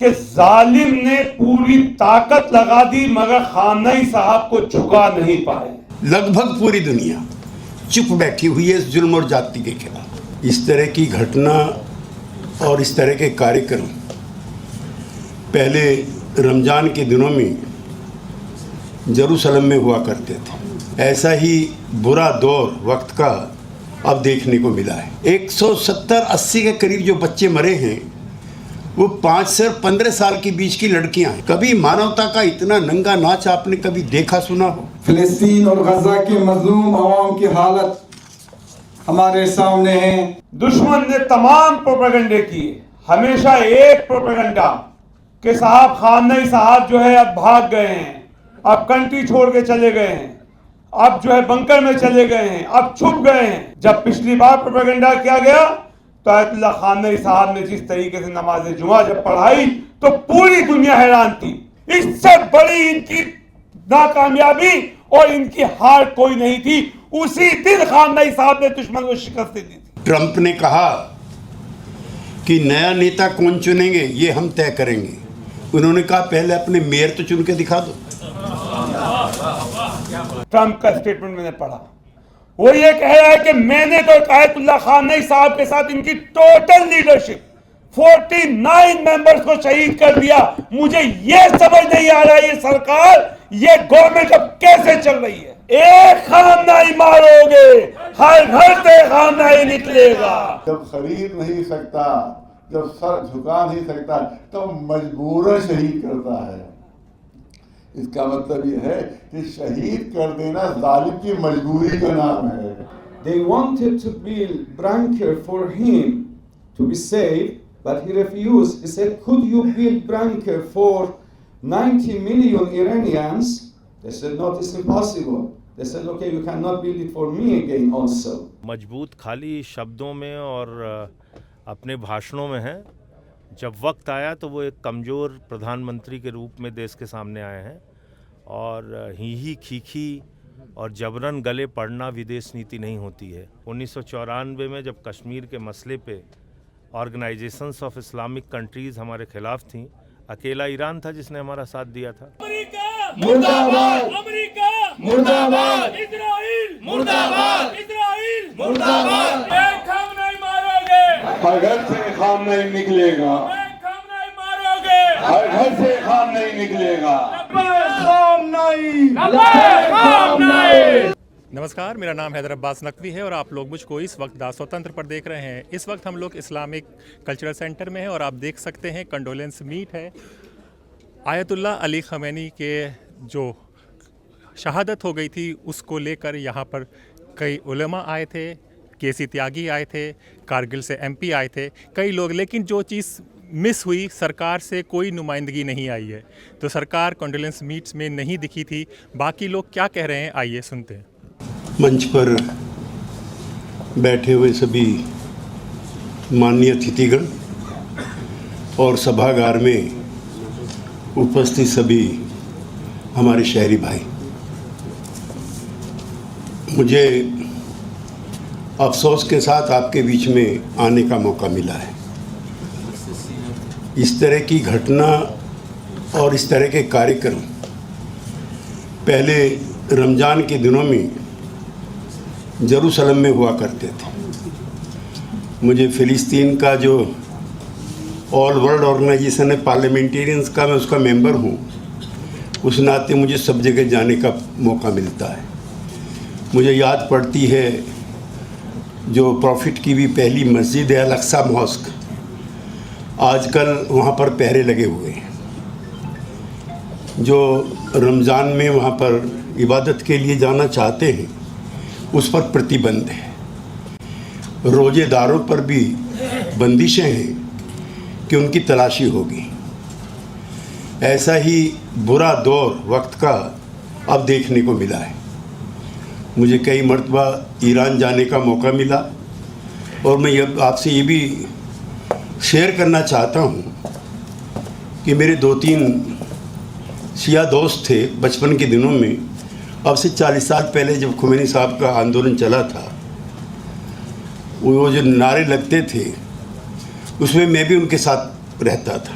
کہ ظالم نے پوری طاقت لگا دی مگر خامنئی صاحب کو جھکا نہیں پائے. لگ بھگ پوری دنیا چپ بیٹھی ہوئی ہے اس ظلم اور جاتی کے خلاف. اس طرح کی گھٹنا اور اس طرح کے کاریہ پہلے رمضان کے دنوں میں یروشلم میں ہوا کرتے تھے. ایسا ہی برا دور وقت کا اب دیکھنے کو ملا ہے. 170-80 کے قریب جو بچے مرے ہیں وہ 5 سے 15 سال کے بیچ کی لڑکیاں ہیں. کبھی مانوتا کا اتنا ننگا ناچ آپ نے کبھی دیکھا سنا ہو؟ فلسطین اور غزہ کے مظلوم عوام کی حالت ہمارے سامنے ہے. دشمن نے تمام پروپیگنڈے کیے. ہمیشہ ایک پروپیگنڈا کہ صاحب خامنئی صاحب جو ہے اب بھاگ گئے ہیں, اب کنٹری چھوڑ کے چلے گئے ہیں, اب جو ہے بنکر میں چلے گئے ہیں, اب چھپ گئے ہیں. جب پچھلی بار پروپیگنڈا کیا گیا تو آیت اللہ خامنئی صاحب نے جس طریقے سے نماز جمعہ جب پڑھائی تو پوری دنیا حیران تھی. اس سے بڑی ان کی ناکامیابی اور ان کی ہار کوئی نہیں تھی. اسی دن خامنئی صاحب نے دشمن کو شکست دی تھی. ٹرمپ نے کہا کہ نیا نیتا کون چنیں گے یہ ہم طے کریں گے. انہوں نے کہا پہلے اپنے میئر تو چن کے دکھا دو. ٹرمپ کا اسٹیٹمنٹ میں نے پڑھا, وہ یہ کہہ رہا ہے کہ میں نے تو آیت اللہ خامنئی صاحب کے ساتھ ان کی ٹوٹل لیڈرشپ 49 ممبرز کو شہید کر دیا. مجھے یہ سمجھ نہیں آ رہا ہے یہ سرکار, یہ گورنمنٹ اب کیسے چل رہی ہے. ایک خامنئی مارو گے ہر گھر سے خامنئی نکلے گا. جب خرید نہیں سکتا, جب سر جھکا نہیں سکتا تو مجبوراً شہید کرتا ہے. اس کا مطلب یہ ہے کہ شہید کر دینا ظالم کی مجبوری کا نام ہے. They wanted to build bunker for him to be safe, but he refused. He said, could you build bunker for 90 million Iranians? They said, no, it's impossible. They said, okay, you cannot build it for me again also. مضبوط خالی شبدوں میں اور اپنے بھاشنوں میں ہیں. جب وقت آیا تو وہ ایک کمزور پردھان منتری کے روپ میں دیش کے سامنے آئے ہیں, اور ہی کھیکھی اور جبراً گلے پڑنا ودیش نیتی نہیں ہوتی ہے. 1994 میں جب کشمیر کے مسئلے پہ آرگنائزیشنز آف اسلامک کنٹریز ہمارے خلاف تھیں, اکیلا ایران تھا جس نے ہمارا ساتھ دیا تھا. مرد آباد, امریکہ مرد آباد, اسرائیل مرد آباد, اسرائیل مرد آباد. ایک خامنئی مارو گے ہر گھر سے خامنئی نکلے گا, ایک خامنئی مارو گے ہر گھر سے خامنئی نکلے گا. نمسکار, میرا نام حیدر عباس نقوی ہے اور آپ لوگ مجھ کو اس وقت دا سوتنتر پر دیکھ رہے ہیں. اس وقت ہم لوگ اسلامک کلچرل سینٹر میں ہیں اور آپ دیکھ سکتے ہیں کنڈولنس میٹ ہے. آیت اللہ علی خمینی کے جو شہادت ہو گئی تھی اس کو لے کر یہاں پر کئی علماء آئے تھے, کے سی تیاگی آئے تھے, کارگل سے ایم پی آئے تھے, کئی لوگ. لیکن جو چیز مس ہوئی, سرکار سے کوئی نمائندگی نہیں آئی ہے. تو سرکار کنڈولنس میٹس میں نہیں دکھی تھی. باقی لوگ کیا کہہ رہے ہیں آئیے سنتے ہیں. منچ پر بیٹھے ہوئے سبھی مانیہ اتھیگڑ اور سبھاگار میں اپستھت سبھی ہمارے شہری بھائی, مجھے افسوس کے ساتھ آپ کے بیچ میں آنے کا موقع ملا ہے. اس طرح کی گھٹنا اور اس طرح کے کاریہ پہلے رمضان کے دنوں میں یروشلم میں ہوا کرتے تھے. مجھے فلسطین کا جو آل ورلڈ آرگنائزیشن ہے پارلیمنٹیرینز کا, میں اس کا ممبر ہوں. اس ناطے مجھے سب جگہ جانے کا موقع ملتا ہے. مجھے یاد پڑتی ہے جو پروفٹ کی بھی پہلی مسجد ہے الاقصی ماسک, آج کل وہاں پر پہرے لگے ہوئے ہیں. جو رمضان میں وہاں پر عبادت کے لیے جانا چاہتے ہیں اس پر پرتیبندھ ہے. روزے داروں پر بھی بندشیں ہیں کہ ان کی تلاشی ہوگی. ایسا ہی برا دور وقت کا اب دیکھنے کو ملا ہے. مجھے کئی مرتبہ ایران جانے کا موقع ملا اور میں آپ سے یہ بھی شیئر کرنا چاہتا ہوں کہ میرے 2-3 سیاہ دوست تھے بچپن کے دنوں میں. اب سے 40 سال پہلے جب خمینی صاحب کا آندولن چلا تھا, وہ جو نعرے لگتے تھے اس میں بھی ان کے ساتھ رہتا تھا.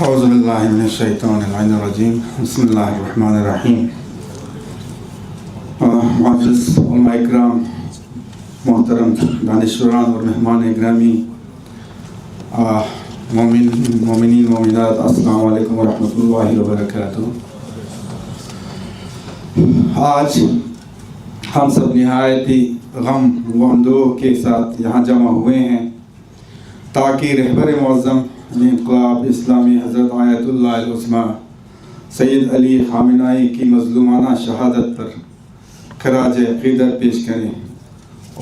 اعوذ باللہ من الشیطان اللعین الرجیم بسم اللہ الرحمن الرحیم. معزز علماء اکرام، محترم دانشوران اور مہمان اکرامی، مومنین مومنات، السلام علیکم ورحمۃ اللہ وبرکاتہ. آج ہم سب نہایت ہی غم و اندوہ کے ساتھ یہاں جمع ہوئے ہیں تاکہ رہبر معظم انقلاب اسلامی حضرت آیت اللہ العظمیٰ سید علی خامنہئی کی مظلومانہ شہادت پر خراج عقیدت پیش کریں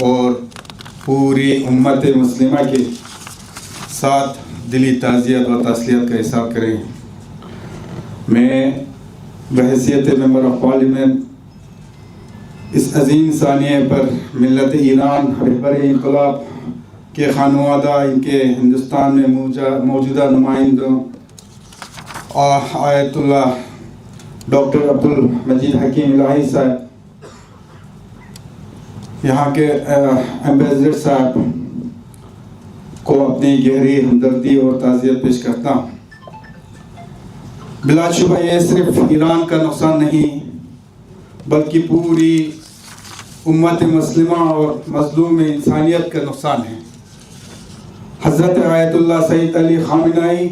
اور پوری امت مسلمہ کے ساتھ دلی تعزیت و تسلیت کا اظہار کریں. میں بحیثیت ممبر آف پارلیمنٹ اس عظیم ثانیے پر ملت ایران، رہبر انقلاب کے خانوادہ، ان کے ہندوستان میں موجودہ نمائندوں، آیت اللہ ڈاکٹر عبدالمجید حکیم الہی صاحب، یہاں کے ایمبیسڈر صاحب کو اپنی گہری ہمدردی اور تعزیت پیش کرتا ہوں. بلا شبہ یہ صرف ایران کا نقصان نہیں بلکہ پوری امت مسلمہ اور مظلوم انسانیت کا نقصان ہے. حضرت آیت اللہ سید علی خامنہئی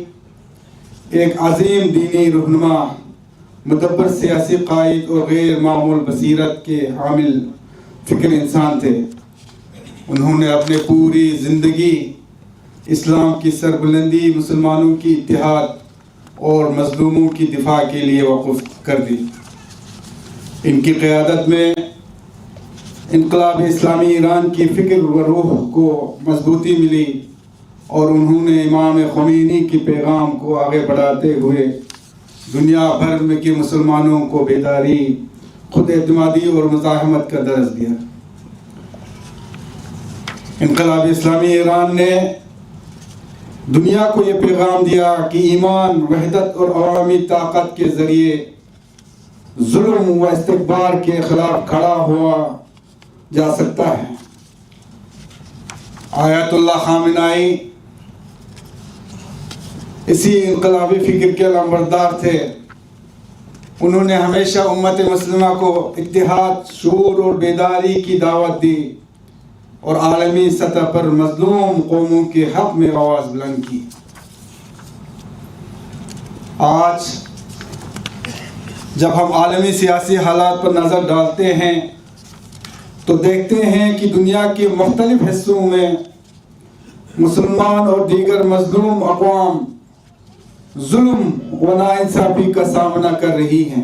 ایک عظیم دینی رہنما، مدبر سیاسی قائد اور غیر معمول بصیرت کے حامل فکر انسان تھے. انہوں نے اپنے پوری زندگی اسلام کی سربلندی، مسلمانوں کی اتحاد اور مظلوموں کی دفاع کے لیے وقف کر دی. ان کی قیادت میں انقلاب اسلامی ایران کی فکر و روح کو مضبوطی ملی اور انہوں نے امام خمینی کی پیغام کو آگے بڑھاتے ہوئے دنیا بھر میں کے مسلمانوں کو بیداری، خود اعتمادی اور مزاحمت کا درس دیا. انقلاب اسلامی ایران نے دنیا کو یہ پیغام دیا کہ ایمان، وحدت اور عوامی طاقت کے ذریعے ظلم و استکبار کے خلاف کھڑا ہوا جا سکتا ہے. آیت اللہ خامنہئی اسی انقلابی فکر کے علمبردار تھے. انہوں نے ہمیشہ امت مسلمہ کو اتحاد، شعور اور بیداری کی دعوت دی اور عالمی سطح پر مظلوم قوموں کے حق میں آواز بلند کی. آج جب ہم عالمی سیاسی حالات پر نظر ڈالتے ہیں تو دیکھتے ہیں کہ دنیا کے مختلف حصوں میں مسلمان اور دیگر مظلوم اقوام ظلم و ناانصافی کا سامنا کر رہی ہیں.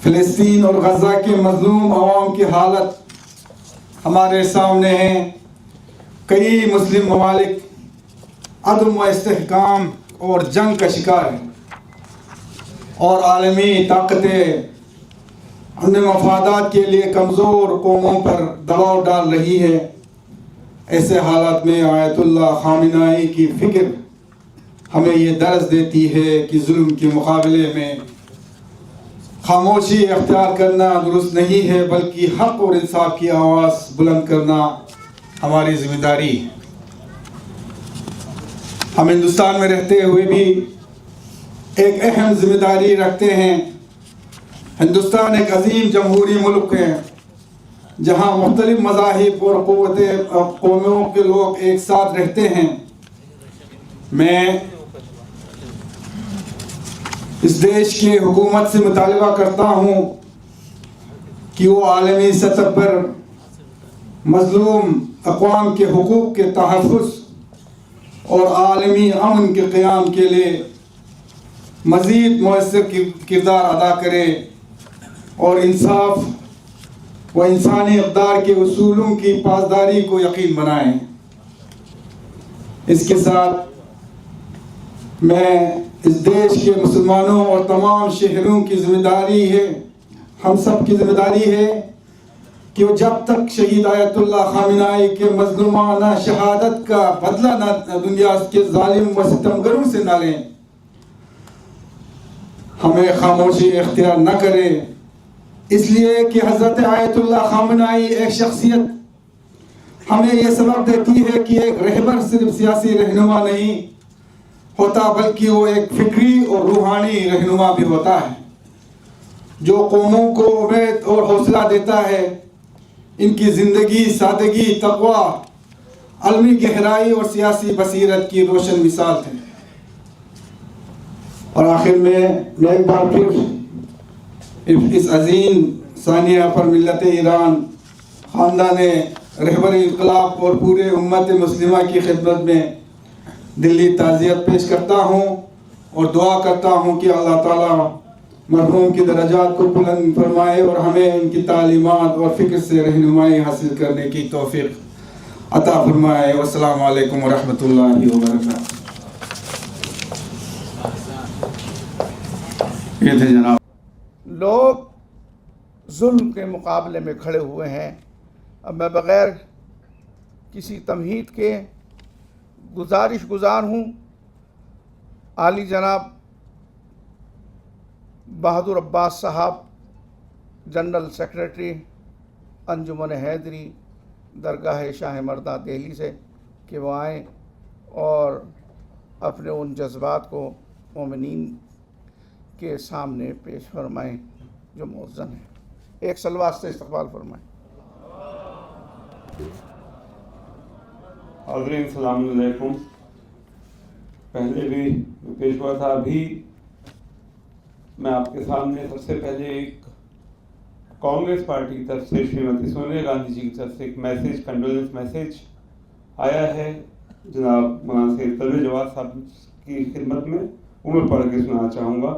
فلسطین اور غزہ کے مظلوم عوام کی حالت ہمارے سامنے ہے. کئی مسلم ممالک عدم و استحکام اور جنگ کا شکار ہیں اور عالمی طاقتیں اپنے مفادات کے لیے کمزور قوموں پر دباؤ ڈال رہی ہے. ایسے حالات میں آیت اللہ خامنہئی کی فکر ہمیں یہ درس دیتی ہے کہ ظلم کے مقابلے میں خاموشی اختیار کرنا درست نہیں ہے بلکہ حق اور انصاف کی آواز بلند کرنا ہماری ذمہ داری ہے. ہم ہندوستان میں رہتے ہوئے بھی ایک اہم ذمہ داری رکھتے ہیں. ہندوستان ایک عظیم جمہوری ملک ہے جہاں مختلف مذاہب اور قوموں کے لوگ ایک ساتھ رہتے ہیں. میں اس دیش کی حکومت سے مطالبہ کرتا ہوں کہ وہ عالمی سطح پر مظلوم اقوام کے حقوق کے تحفظ اور عالمی امن کے قیام کے لیے مزید مؤثر کردار ادا کرے اور انصاف و انسانی اقدار کے اصولوں کی پاسداری کو یقین بنائیں. اس کے ساتھ میں اس دیش کے مسلمانوں اور تمام شہریوں کی ذمہ داری ہے، ہم سب کی ذمہ داری ہے کہ وہ جب تک شہید آیت اللہ خامنہئی کے مظلومانہ شہادت کا بدلہ نہ دنیا کے ظالم و ستمگروں سے نہ لیں، ہمیں خاموشی اختیار نہ کرے. اس لیے کہ حضرت آیت اللہ خامنہئی ایک شخصیت ہمیں یہ سبق دیتی ہے کہ ایک رہبر صرف سیاسی رہنما نہیں ہوتا بلکہ وہ ایک فکری اور روحانی رہنما بھی ہوتا ہے جو قوموں کو امید اور حوصلہ دیتا ہے. ان کی زندگی سادگی، تقوی، علمی گہرائی اور سیاسی بصیرت کی روشن مثال ہے. اور آخر میں ایک بار پھر اس عظیم ثانیہ پر ملت ایران، خاندان رہبر انقلاب اور پورے امت مسلمہ کی خدمت میں دلی تعزیت پیش کرتا ہوں اور دعا کرتا ہوں کہ اللہ تعالیٰ مرحوم کی درجات کو بلند فرمائے اور ہمیں ان کی تعلیمات اور فکر سے رہنمائی حاصل کرنے کی توفیق عطا فرمائے. والسلام علیکم ورحمۃ اللہ وبرکاتہ. یہ تھے جناب. لوگ ظلم کے مقابلے میں کھڑے ہوئے ہیں. اب میں بغیر کسی تمہید کے گزارش گزار ہوں عالی جناب بہادر عباس صاحب، جنرل سیکریٹری انجمن حیدری درگاہ شاہ مردہ دہلی سے، کہ وہ آئیں اور اپنے ان جذبات کو مومنین کے سامنے پیش فرمائیں جو مؤذن ہیں. ایک صلوات سے استقبال فرمائیں. حاضرین السلام علیکم. پہلے بھی پیش ہوا تھا، ابھی میں آپ کے سامنے سب سے پہلے ایک کانگریس پارٹی کی طرف سے شریمتی سونیا گاندھی جی کی طرف سے ایک میسیج، کنڈولنس میسیج آیا ہے جناب مولانا سید طلبہ جواد صاحب کی خدمت میں. وہ میں پڑھ کے سنانا چاہوں گا.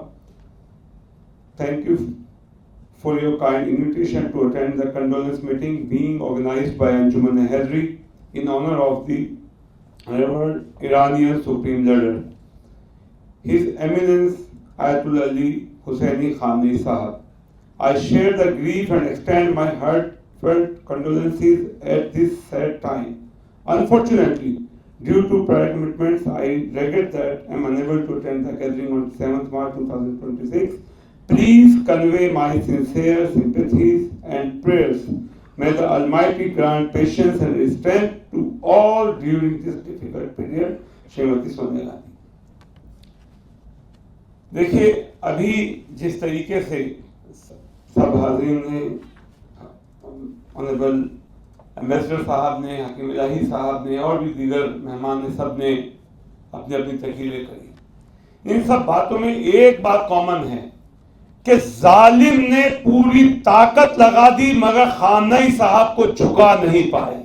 Thank you for your kind invitation to attend the condolence meeting being organized by Anjuman Haidari in honor of the revered Iranian Supreme Leader, His Eminence Ayatollah Ali Husseini Khamenei Sahab. I share the grief and extend my heartfelt condolences at this sad time. Unfortunately, due to prior commitments, I regret that I am unable to attend the gathering on 7th March 2026. Please convey my sincere sympathies and prayers. May the Almighty grant patience and strength to all during this difficult period. Shrimati Sonia Gandhi. دیکھیے ابھی جس طریقے سے سب حاضرین نے، honourable ambassador صاحب نے، حکیم الہی صاحب نے اور بھی دیگر مہمان نے، سب نے اپنی اپنی تقریریں کری. ان سب باتوں میں ایک بات کامن ہے کہ ظالم نے پوری طاقت لگا دی مگر خامنئی صاحب کو جھکا نہیں پائے.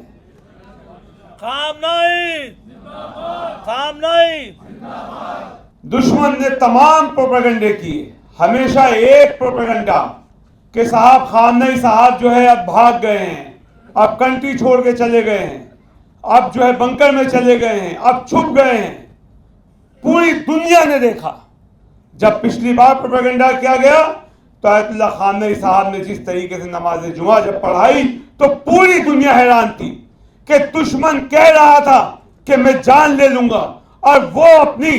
دشمن نے تمام پروپیگنڈے کیے. ہمیشہ ایک پروپیگنڈا کہ صاحب خامنئی صاحب جو ہے اب بھاگ گئے ہیں، اب کنٹری چھوڑ کے چلے گئے ہیں، اب جو ہے بنکر میں چلے گئے ہیں، اب چھپ گئے ہیں. پوری دنیا نے دیکھا جب پچھلی بار پروپیگنڈا کیا گیا تو آیت اللہ خامنئی صاحب نے جس طریقے سے نماز جمعہ جب پڑھائی تو پوری دنیا حیران تھی کہ دشمن کہہ رہا تھا کہ میں جان لے لوں گا، اور وہ اپنی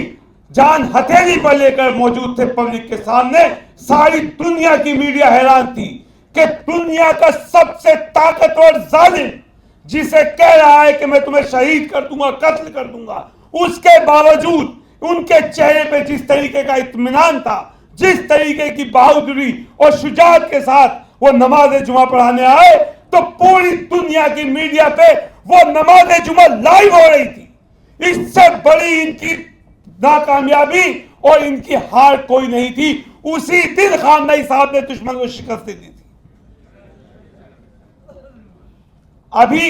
جان ہتھیلی پر لے کر موجود تھے پبلک کے سامنے. ساری دنیا کی میڈیا حیران تھی کہ دنیا کا سب سے طاقتور ظالم جسے کہہ رہا ہے کہ میں تمہیں شہید کر دوں گا، قتل کر دوں گا، اس کے باوجود ان کے چہرے پہ جس طریقے کا اطمینان تھا، جس طریقے کی بہادری اور شجاعت کے ساتھ وہ نماز جمعہ پڑھانے آئے تو پوری دنیا کی میڈیا پہ وہ نماز جمعہ لائیو ہو رہی تھی. اس سے بڑی ان کی ناکامیابی اور ان کی ہار کوئی نہیں تھی. اسی دن خامنئی صاحب نے دشمن کو شکست دی تھی. ابھی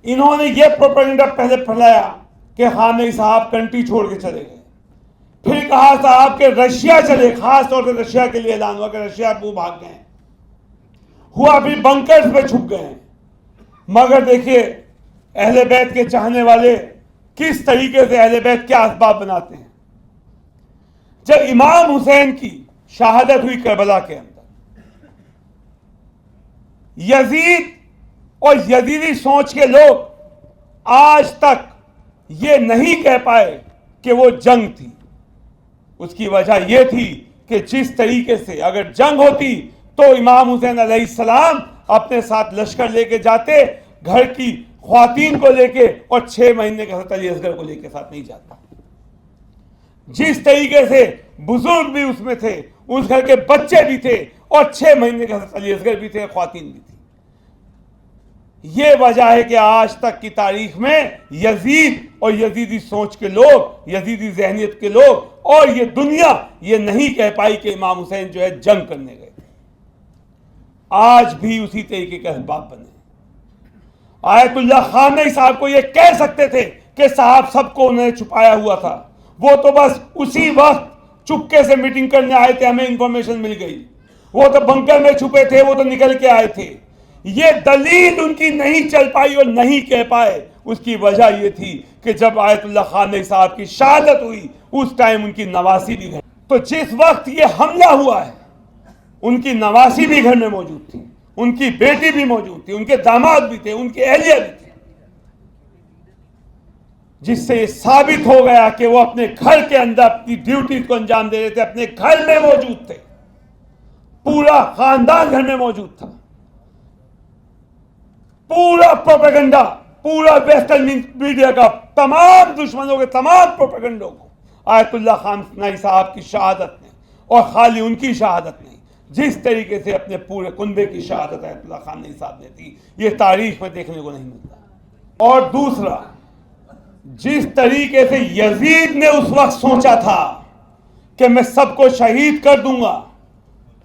انہوں نے یہ پروپیگنڈا پہلے پھیلایا کہ خامنئی صاحب کنٹری چھوڑ کے چلے گئے، پھر کہا صاحب کہ رشیا چلے، خاص طور سے رشیا کے لیے اعلان ہوا کہ رشیا وہ بھاگ گئے ہیں، ہوا بھی بنکرز میں چھپ گئے ہیں. مگر دیکھیے اہل بیت کے چاہنے والے کس طریقے سے اہل بیت کے اسباب بناتے ہیں. جب امام حسین کی شہادت ہوئی کربلا کے اندر، یزید اور یزیدی سوچ کے لوگ آج تک یہ نہیں کہہ پائے کہ وہ جنگ تھی. اس کی وجہ یہ تھی کہ جس طریقے سے اگر جنگ ہوتی تو امام حسین علیہ السلام اپنے ساتھ لشکر لے کے جاتے، گھر کی خواتین کو لے کے اور 6 مہینے کے ساتھ علی اصغر کو لے کے ساتھ نہیں جاتا. جس طریقے سے بزرگ بھی اس میں تھے, اس گھر کے بچے بھی تھے, اور 6 مہینے کے ساتھ علی اصغر بھی تھے, خواتین بھی تھی. یہ وجہ ہے کہ آج تک کی تاریخ میں یزید اور یزیدی سوچ کے لوگ, یزیدی ذہنیت کے لوگ اور یہ دنیا یہ نہیں کہہ پائی کہ امام حسین جو ہے جنگ کرنے گئے تھے. آج بھی اسی طریقے کے اسباب بنے. آیت اللہ خامنئی صاحب کو یہ کہہ سکتے تھے کہ صاحب سب کو انہوں نے چھپایا ہوا تھا, وہ تو بس اسی وقت چپکے سے میٹنگ کرنے آئے تھے, ہمیں انفارمیشن مل گئی, وہ تو بنکر میں چھپے تھے, وہ تو نکل کے آئے تھے. یہ دلیل ان کی نہیں چل پائی اور نہیں کہہ پائے. اس کی وجہ یہ تھی کہ جب آیت اللہ خامنئی صاحب کی شہادت ہوئی اس ٹائم ان کی نواسی بھی گھر, تو جس وقت یہ حملہ ہوا ہے ان کی نواسی بھی گھر میں موجود تھی, ان کی بیٹی بھی موجود تھی, ان کے داماد بھی تھے, ان کی اہلیہ بھی تھی, جس سے یہ ثابت ہو گیا کہ وہ اپنے گھر کے اندر اپنی ڈیوٹی کو انجام دے رہے تھے, اپنے گھر میں موجود تھے, پورا خاندان گھر میں موجود تھا. پورا پروپیگنڈا, پورا ویسٹرن میڈیا کا تمام دشمنوں کے تمام پروپیگنڈوں کو آیت اللہ خامنئی صاحب کی شہادت نے, اور خالی ان کی شہادت نہیں, جس طریقے سے اپنے پورے کنبے کی شہادت آیت اللہ خامنئی صاحب نے دی, یہ تاریخ میں دیکھنے کو نہیں ملتا. اور دوسرا, جس طریقے سے یزید نے اس وقت سوچا تھا کہ میں سب کو شہید کر دوں گا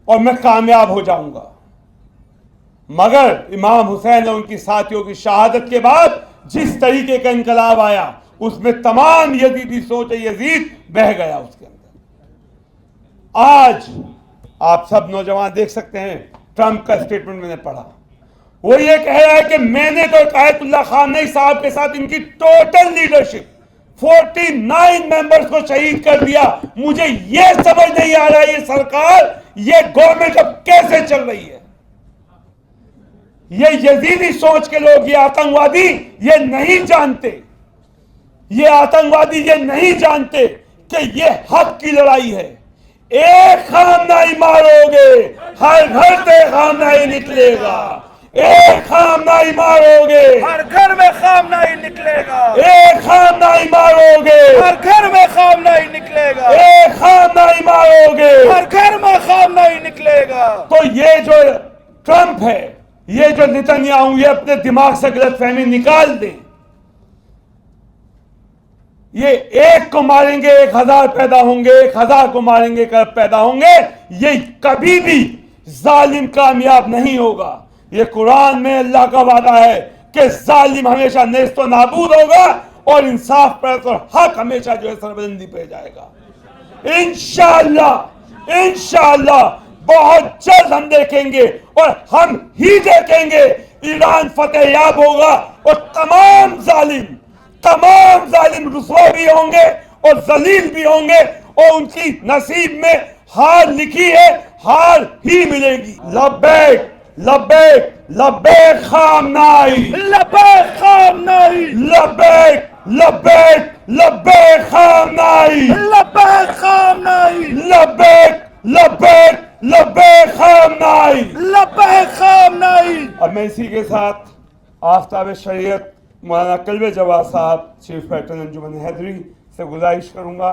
اور میں کامیاب ہو جاؤں گا, مگر امام حسین اور ان کی ساتھیوں کی شہادت کے بعد جس طریقے کا انقلاب آیا اس میں تمام یزیدی سوچ یزید بہہ گیا اس کے اندر. آج آپ سب نوجوان دیکھ سکتے ہیں, ٹرمپ کا اسٹیٹمنٹ میں نے پڑھا, وہ یہ کہہ رہا ہے کہ میں نے تو آیت اللہ خامنئی صاحب کے ساتھ ان کی ٹوٹل لیڈرشپ 49 ممبرز کو شہید کر دیا. مجھے یہ سمجھ نہیں آ رہا ہے یہ سرکار, یہ گورنمنٹ اب کیسے چل رہی ہے. یہ یزیدی سوچ کے لوگ, یہ آتنکوادی یہ نہیں جانتے, یہ آتنکوادی یہ نہیں جانتے کہ یہ حق کی لڑائی ہے. ایک خامنئی مارو گے ہر گھر سے خامنئی نکلے گا, ایک خامنئی مارو گے ہر گھر میں خامنئی نکلے گا, ایک خامنئی مارو گے ہر گھر میں خامنئی نکلے گا, ایک خامنئی مارو گے ہر گھر میں خامنئی نکلے گا. تو یہ جو ٹرمپ ہے, یہ جو نتنیاہو, یہ اپنے دماغ سے غلط فہمی نکال دیں. یہ ایک کو ماریں گے 1000 پیدا ہوں گے, 1000 کو ماریں گے 1 پیدا ہوں گے, یہ کبھی بھی ظالم کامیاب نہیں ہوگا. یہ قرآن میں اللہ کا وعدہ ہے کہ ظالم ہمیشہ نیست و نابود ہوگا اور انصاف پرست اور حق ہمیشہ جو ہے سربلندی پہ جائے گا. انشاءاللہ, انشاءاللہ بہت جلد ہم دیکھیں گے, اور ہم ہی دیکھیں گے, ایران فتح یاب ہوگا اور تمام ظالم رسوا بھی ہوں گے اور ذلیل بھی ہوں گے, اور ان کی نصیب میں ہار لکھی ہے, ہار ہی ملے گی. لبیک لبیک لبیک خامنئی, لبیک خامنئی, لبیک لبیک لبیک خامنئی, لبیک خامنئی, لبیک لبیک لبیک خامنئی, لبیک خامنئی. اب میں اسی کے ساتھ آفتاب شریعت مولانا کلب جواد صاحب چیف پیٹرن انجمن حیدری سے گزارش کروں گا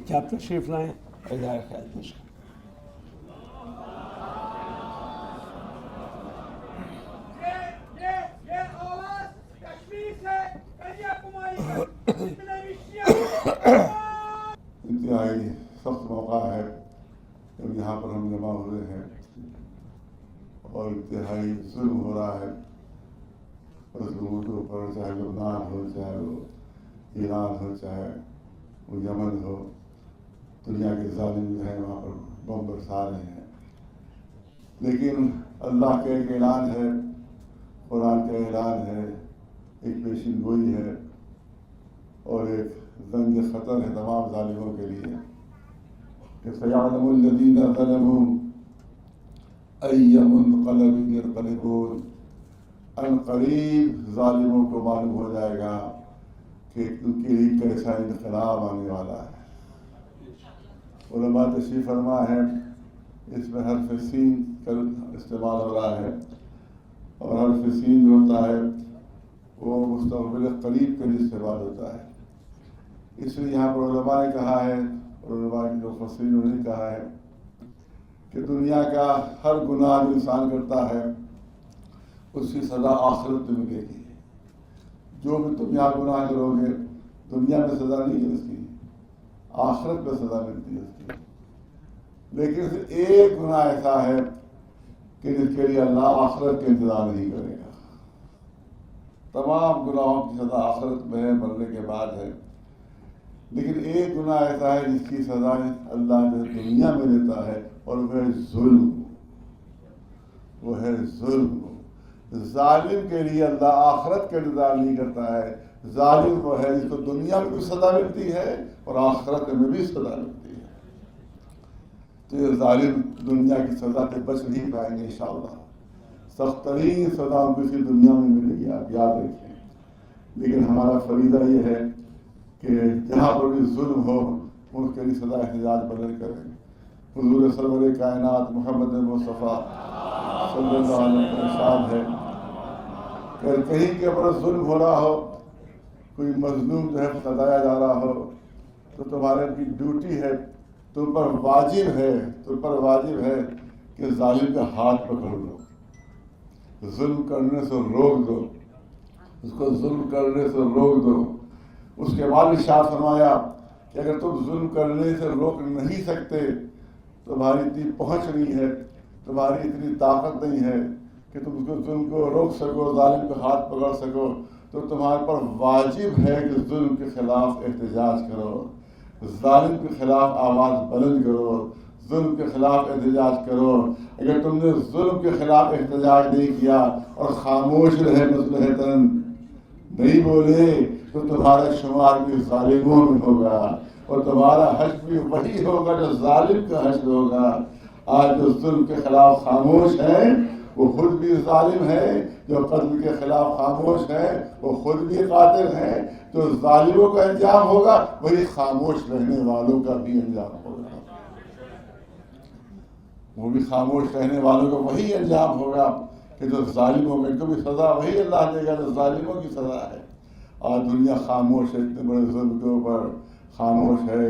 کہ آپ تشریف لائیں, اظہار خیال پیش کریں. انتہائی سخت موقع ہے جب یہاں پر ہم جمع ہوئے ہیں اور انتہائی ظلم ہو رہا ہے اس لوگوں کے اوپر, چاہے لبنان ہو, چاہے وہ ایران ہو, چاہے وہ یمن ہو. دنیا کے ظالم جو ہیں وہاں پر بم برسا رہے ہیں, لیکن اللہ کا ایک اعلان ہے, قرآن کا اعلان ہے, ایک پیشین گوئی ہے اور ایک زنگ خطر ہے تمام ظالموں کے لیے کہ سیعلم الذین ظلموا ای منقلب ینقلبون. ان قریب ظالموں کو معلوم ہو جائے گا کہ ان کے لیے کیسا انقلاب آنے والا ہے. علماء تشریف فرما ہے, اس میں حرف سین کا استعمال ہو رہا ہے, اور حرف سین جو ہوتا ہے وہ مستقبل قریب کے لیے استعمال ہوتا ہے. اس لیے یہاں پر علماء نے کہا ہے، اور علماء کے جو مفسرین انہوں نے کہا ہے کہ دنیا کا ہر گناہ جو انسان کرتا ہے اس کی سزا آخرت میں ملے گی. جو بھی تم یہاں گناہ کرو گے دنیا میں سزا نہیں ہے اس کی، آخرت میں سزا ملتی ہے اس کی. لیکن ایک گناہ ایسا ہے کہ جس کے لیے اللہ آخرت کا انتظار نہیں کرے گا. تمام گناہوں کی سزا آخرت میں ہے، مرنے کے بعد ہے. لیکن ایک گناہ ایسا ہے جس کی سزا اللہ جو دنیا میں دیتا ہے، اور وہ ہے ظلم. وہ ہے ظلم. ظالم کے لیے اللہ آخرت کا انتظار نہیں کرتا ہے. ظالم وہ ہے جس کو دنیا میں بھی سزا ملتی ہے اور آخرت میں بھی سزا ملتی ہے. تو یہ ظالم دنیا کی سزا سے بچ نہیں پائیں گے انشاءاللہ. سخت ترین سزا ان کو اسی دنیا میں ملے گی، آپ یاد رکھیں. لیکن ہمارا فریضہ یہ ہے کہ جہاں پر بھی ظلم ہو ان کے لیے سزا احتجاج بدل کریں. حضور سرور کائنات محمد مصطفیٰ صلی اللہ علیہ وسلم کا ارشاد ہے کہ کہیں کے اوپر ظلم ہو رہا ہو، کوئی مظلوم جو ہے ستایا جا رہا ہو، تو تمہارے کی ڈیوٹی ہے، تم پر واجب ہے کہ ظالم کا ہاتھ پکڑ لو، ظلم کرنے سے روک دو، اس کو ظلم کرنے سے روک دو. اس کے بعد ارشاد فرمایا کہ اگر تم ظلم کرنے سے روک نہیں سکتے، تمہاری اتنی پہنچ نہیں ہے، تمہاری اتنی طاقت نہیں ہے کہ تم اس کو ظلم کو روک سکو، ظالم کا ہاتھ پکڑ سکو، تو تمہارے پر واجب ہے کہ ظلم کے خلاف احتجاج کرو، ظالم کے خلاف آواز بلند کرو، ظلم کے خلاف احتجاج کرو. اگر تم نے ظلم کے خلاف احتجاج نہیں کیا اور خاموش رہے، مصلحتاً نہیں بولے، تو تمہارا شمار بھی ظالموں میں ہوگا، اور تمہارا حشر بھی وہی ہوگا جو ظالم کا حشر ہوگا. آج جو ظلم کے خلاف خاموش ہیں وہ خود بھی ظالم ہے، جو قتل کے خلاف خاموش ہیں وہ خود بھی قاتل ہیں. جو ظالموں کا انجام ہوگا وہی خاموش رہنے والوں کا بھی انجام ہوگا. وہ بھی خاموش رہنے والوں کا وہی انجام ہوگا کہ جو ظالموں میں، ان کو بھی سزا وہی اللہ دے گا جو ظالموں کی سزا ہے. آج دنیا خاموش ہے، اتنے بڑے ظلم کے اوپر خاموش ہے،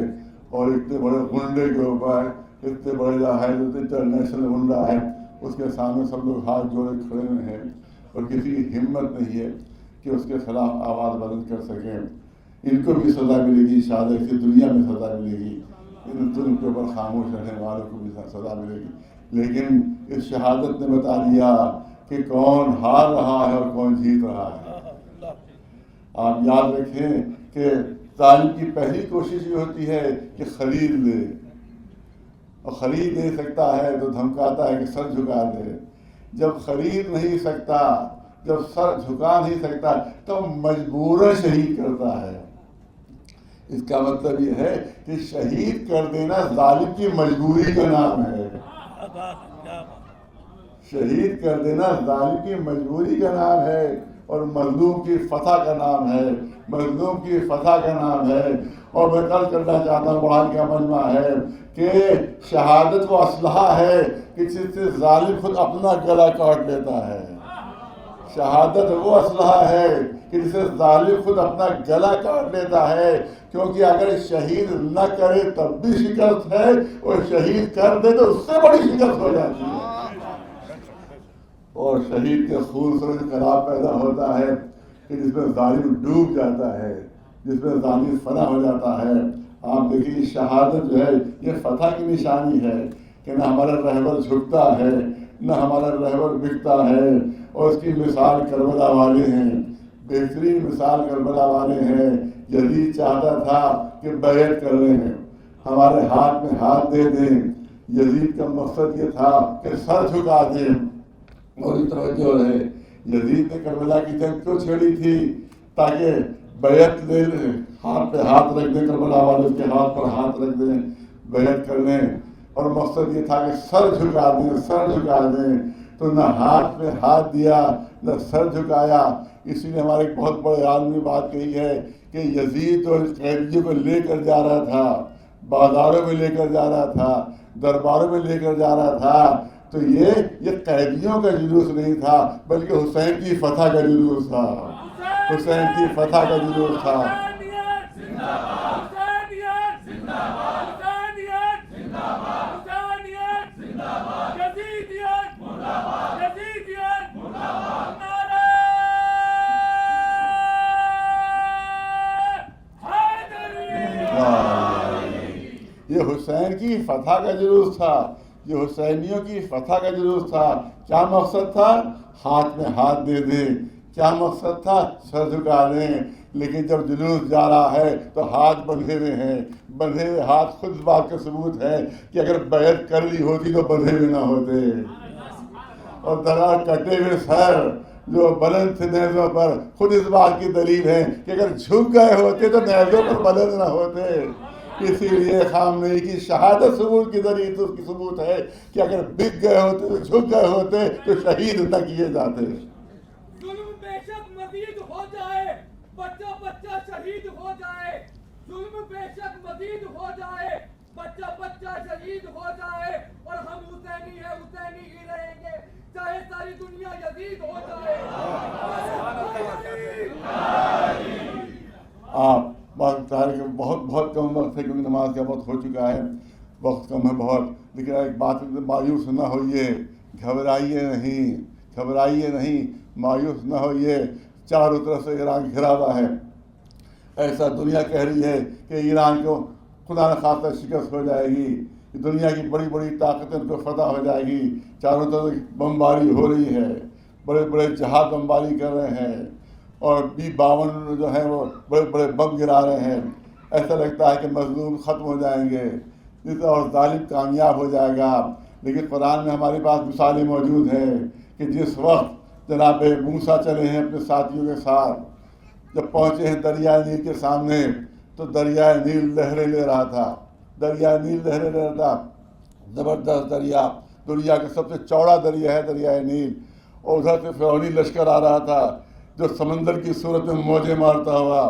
اور اتنے بڑے غنڈے کے اوپر، اتنے بڑے جو ہے انٹرنیشنل غنڈا ہے، اس کے سامنے سب لوگ ہاتھ جوڑے کھڑے ہوئے ہیں، اور کسی کی ہمت نہیں ہے کہ اس کے خلاف آواز بلند کر سکیں. ان کو بھی سزا ملے گی، شاید اسی دنیا میں سزا ملے گی. ان ظلم کے اوپر خاموش رہنے والوں کو بھی سزا ملے گی. لیکن اس شہادت نے بتا دیا کہ کون ہار رہا ہے اور کون جیت رہا ہے. آپ یاد رکھیں کہ ظالم کی پہلی کوشش یہ ہوتی ہے کہ خرید لے، اور خرید نہیں سکتا ہے تو دھمکاتا ہے کہ سر جھکا دے. جب خرید نہیں سکتا، جب سر جھکا نہیں سکتا، تو مجبوراً شہید کرتا ہے. اس کا مطلب یہ ہے کہ شہید کر دینا ظالم کی مجبوری کا نام ہے. شہید کر دینا ظالم کی مجبوری کا نام ہے، اور مظلوم کی فتح کا نام ہے. مظلوم کی فتح کا نام ہے. اور میں کل کرنا چاہتا ہوں، قرآن کا مجمع ہے کہ شہادت وہ اسلحہ ہے کہ جس سے ظالم خود اپنا گلا کاٹ لیتا ہے. شہادت وہ اسلحہ ہے کہ جس سے ظالم خود اپنا گلا کاٹ لیتا ہے. کیونکہ اگر شہید نہ کرے تب بھی شکست ہے، اور شہید کر دے تو اس سے بڑی شکست ہو جاتی ہے. اور شہید کے خون سے انقلاب پیدا ہوتا ہے کہ جس میں ظالم ڈوب جاتا ہے، جس میں ظالم فنا ہو جاتا ہے. آپ دیکھیے شہادت جو ہے یہ فتح کی نشانی ہے کہ نہ ہمارا رہبر جھکتا ہے، نہ ہمارا رہبر بکتا ہے. اور اس کی مثال کربلا والے ہیں، بہترین مثال کربلا والے ہیں. یزید چاہتا تھا کہ بیعت کر لیں، ہمارے ہاتھ میں ہاتھ دے دیں. یزید کا مقصد یہ تھا کہ سر جھکا دیں. اور توجہ رہے، یزید نے کربلا کی جنگ کیوں چھیڑی تھی؟ تاکہ بیعت لے لیں، ہاتھ پہ ہاتھ رکھ دیں، کربلا والے اس کے ہاتھ پر ہاتھ رکھ دیں، بیعت کر لیں. اور مقصد یہ تھا کہ سر جھکا دیں، سر جھکا دیں. تو نہ ہاتھ میں ہاتھ دیا، نہ سر جھکایا. اسی نے ہمارے ایک بہت بڑے عالمی بات کہی ہے کہ یزید تو قیدیوں کو لے کر جا رہا تھا، بازاروں میں لے کر جا رہا تھا، درباروں میں لے کر جا رہا تھا. تو یہ قیدیوں کا جلوس نہیں تھا، بلکہ حسین کی فتح کا جلوس تھا. حسین کی فتح کا جلوس تھا. یہ حسین کی فتح کا جلوس تھا, یہ حسینیوں کی فتح کا جلوس تھا. کیا مقصد تھا؟ ہاتھ میں ہاتھ دے دیں. کیا مقصد تھا؟ سر جھکا دیں. لیکن جب جلوس جا رہا ہے تو ہاتھ بندھے ہوئے ہیں. بندھے ہوئے ہاتھ خود اس بات کا ثبوت ہے کہ اگر بیعت کر لی ہوتی تو بندھے ہوئے نہ ہوتے. اور درار کٹے ہوئے سر جو بلند تھے نیزوں پر, خود اس بات کی دلیل ہے کہ اگر جھک گئے ہوتے تو نیزوں پر بلند نہ ہوتے. اسی لیے خامنئی کی شہادت ثبوت کی ذریعے تو اس کی ثبوت ہے کہ اگر بک گئے ہوتے تو جھک گئے ہوتے تو شہید نہ کیے جاتے. ظلم بے شک مزید ہو جائے, بچہ بچہ شہید ہو جائے. ظلم بے شک مزید ہو جائے, بچہ بچہ شہید ہو جائے, اور ہم حسینی ہے, حسینی ہی رہیں گے, چاہے ساری دنیا یزید ہو جائے. آپ بہت کم وقت ہے کیونکہ نماز کا وقت ہو چکا ہے, وقت کم ہے بہت. لیکن ایک بات مایوس نہ ہوئیے, گھبرائیے نہیں, مایوس نہ ہوئیے. چاروں طرف سے ایران گھرا ہوا ہے. ایسا دنیا کہہ رہی ہے کہ ایران کو خدا نہ خواستہ شکست ہو جائے گی, دنیا کی بڑی بڑی طاقتیں کو فتح ہو جائے گی. چاروں طرف بمباری ہو رہی ہے, بڑے بڑے جہاز بمباری کر رہے ہیں, اور B-52 جو ہیں وہ بڑے بڑے بم گرا رہے ہیں. ایسا لگتا ہے کہ مظلوم ختم ہو جائیں گے اور ظالم کامیاب ہو جائے گا. لیکن قرآن میں ہمارے پاس مثالیں موجود ہیں کہ جس وقت جناب موسیٰ چلے ہیں اپنے ساتھیوں کے ساتھ, جب پہنچے ہیں دریائے نیل کے سامنے تو دریائے نیل لہریں لے رہا تھا. زبردست دریا, دنیا کا سب سے چوڑا دریا ہے دریائے نیل. اور ادھر سے فرعونی لشکر آ رہا تھا جو سمندر کی صورت میں موجیں مارتا ہوا.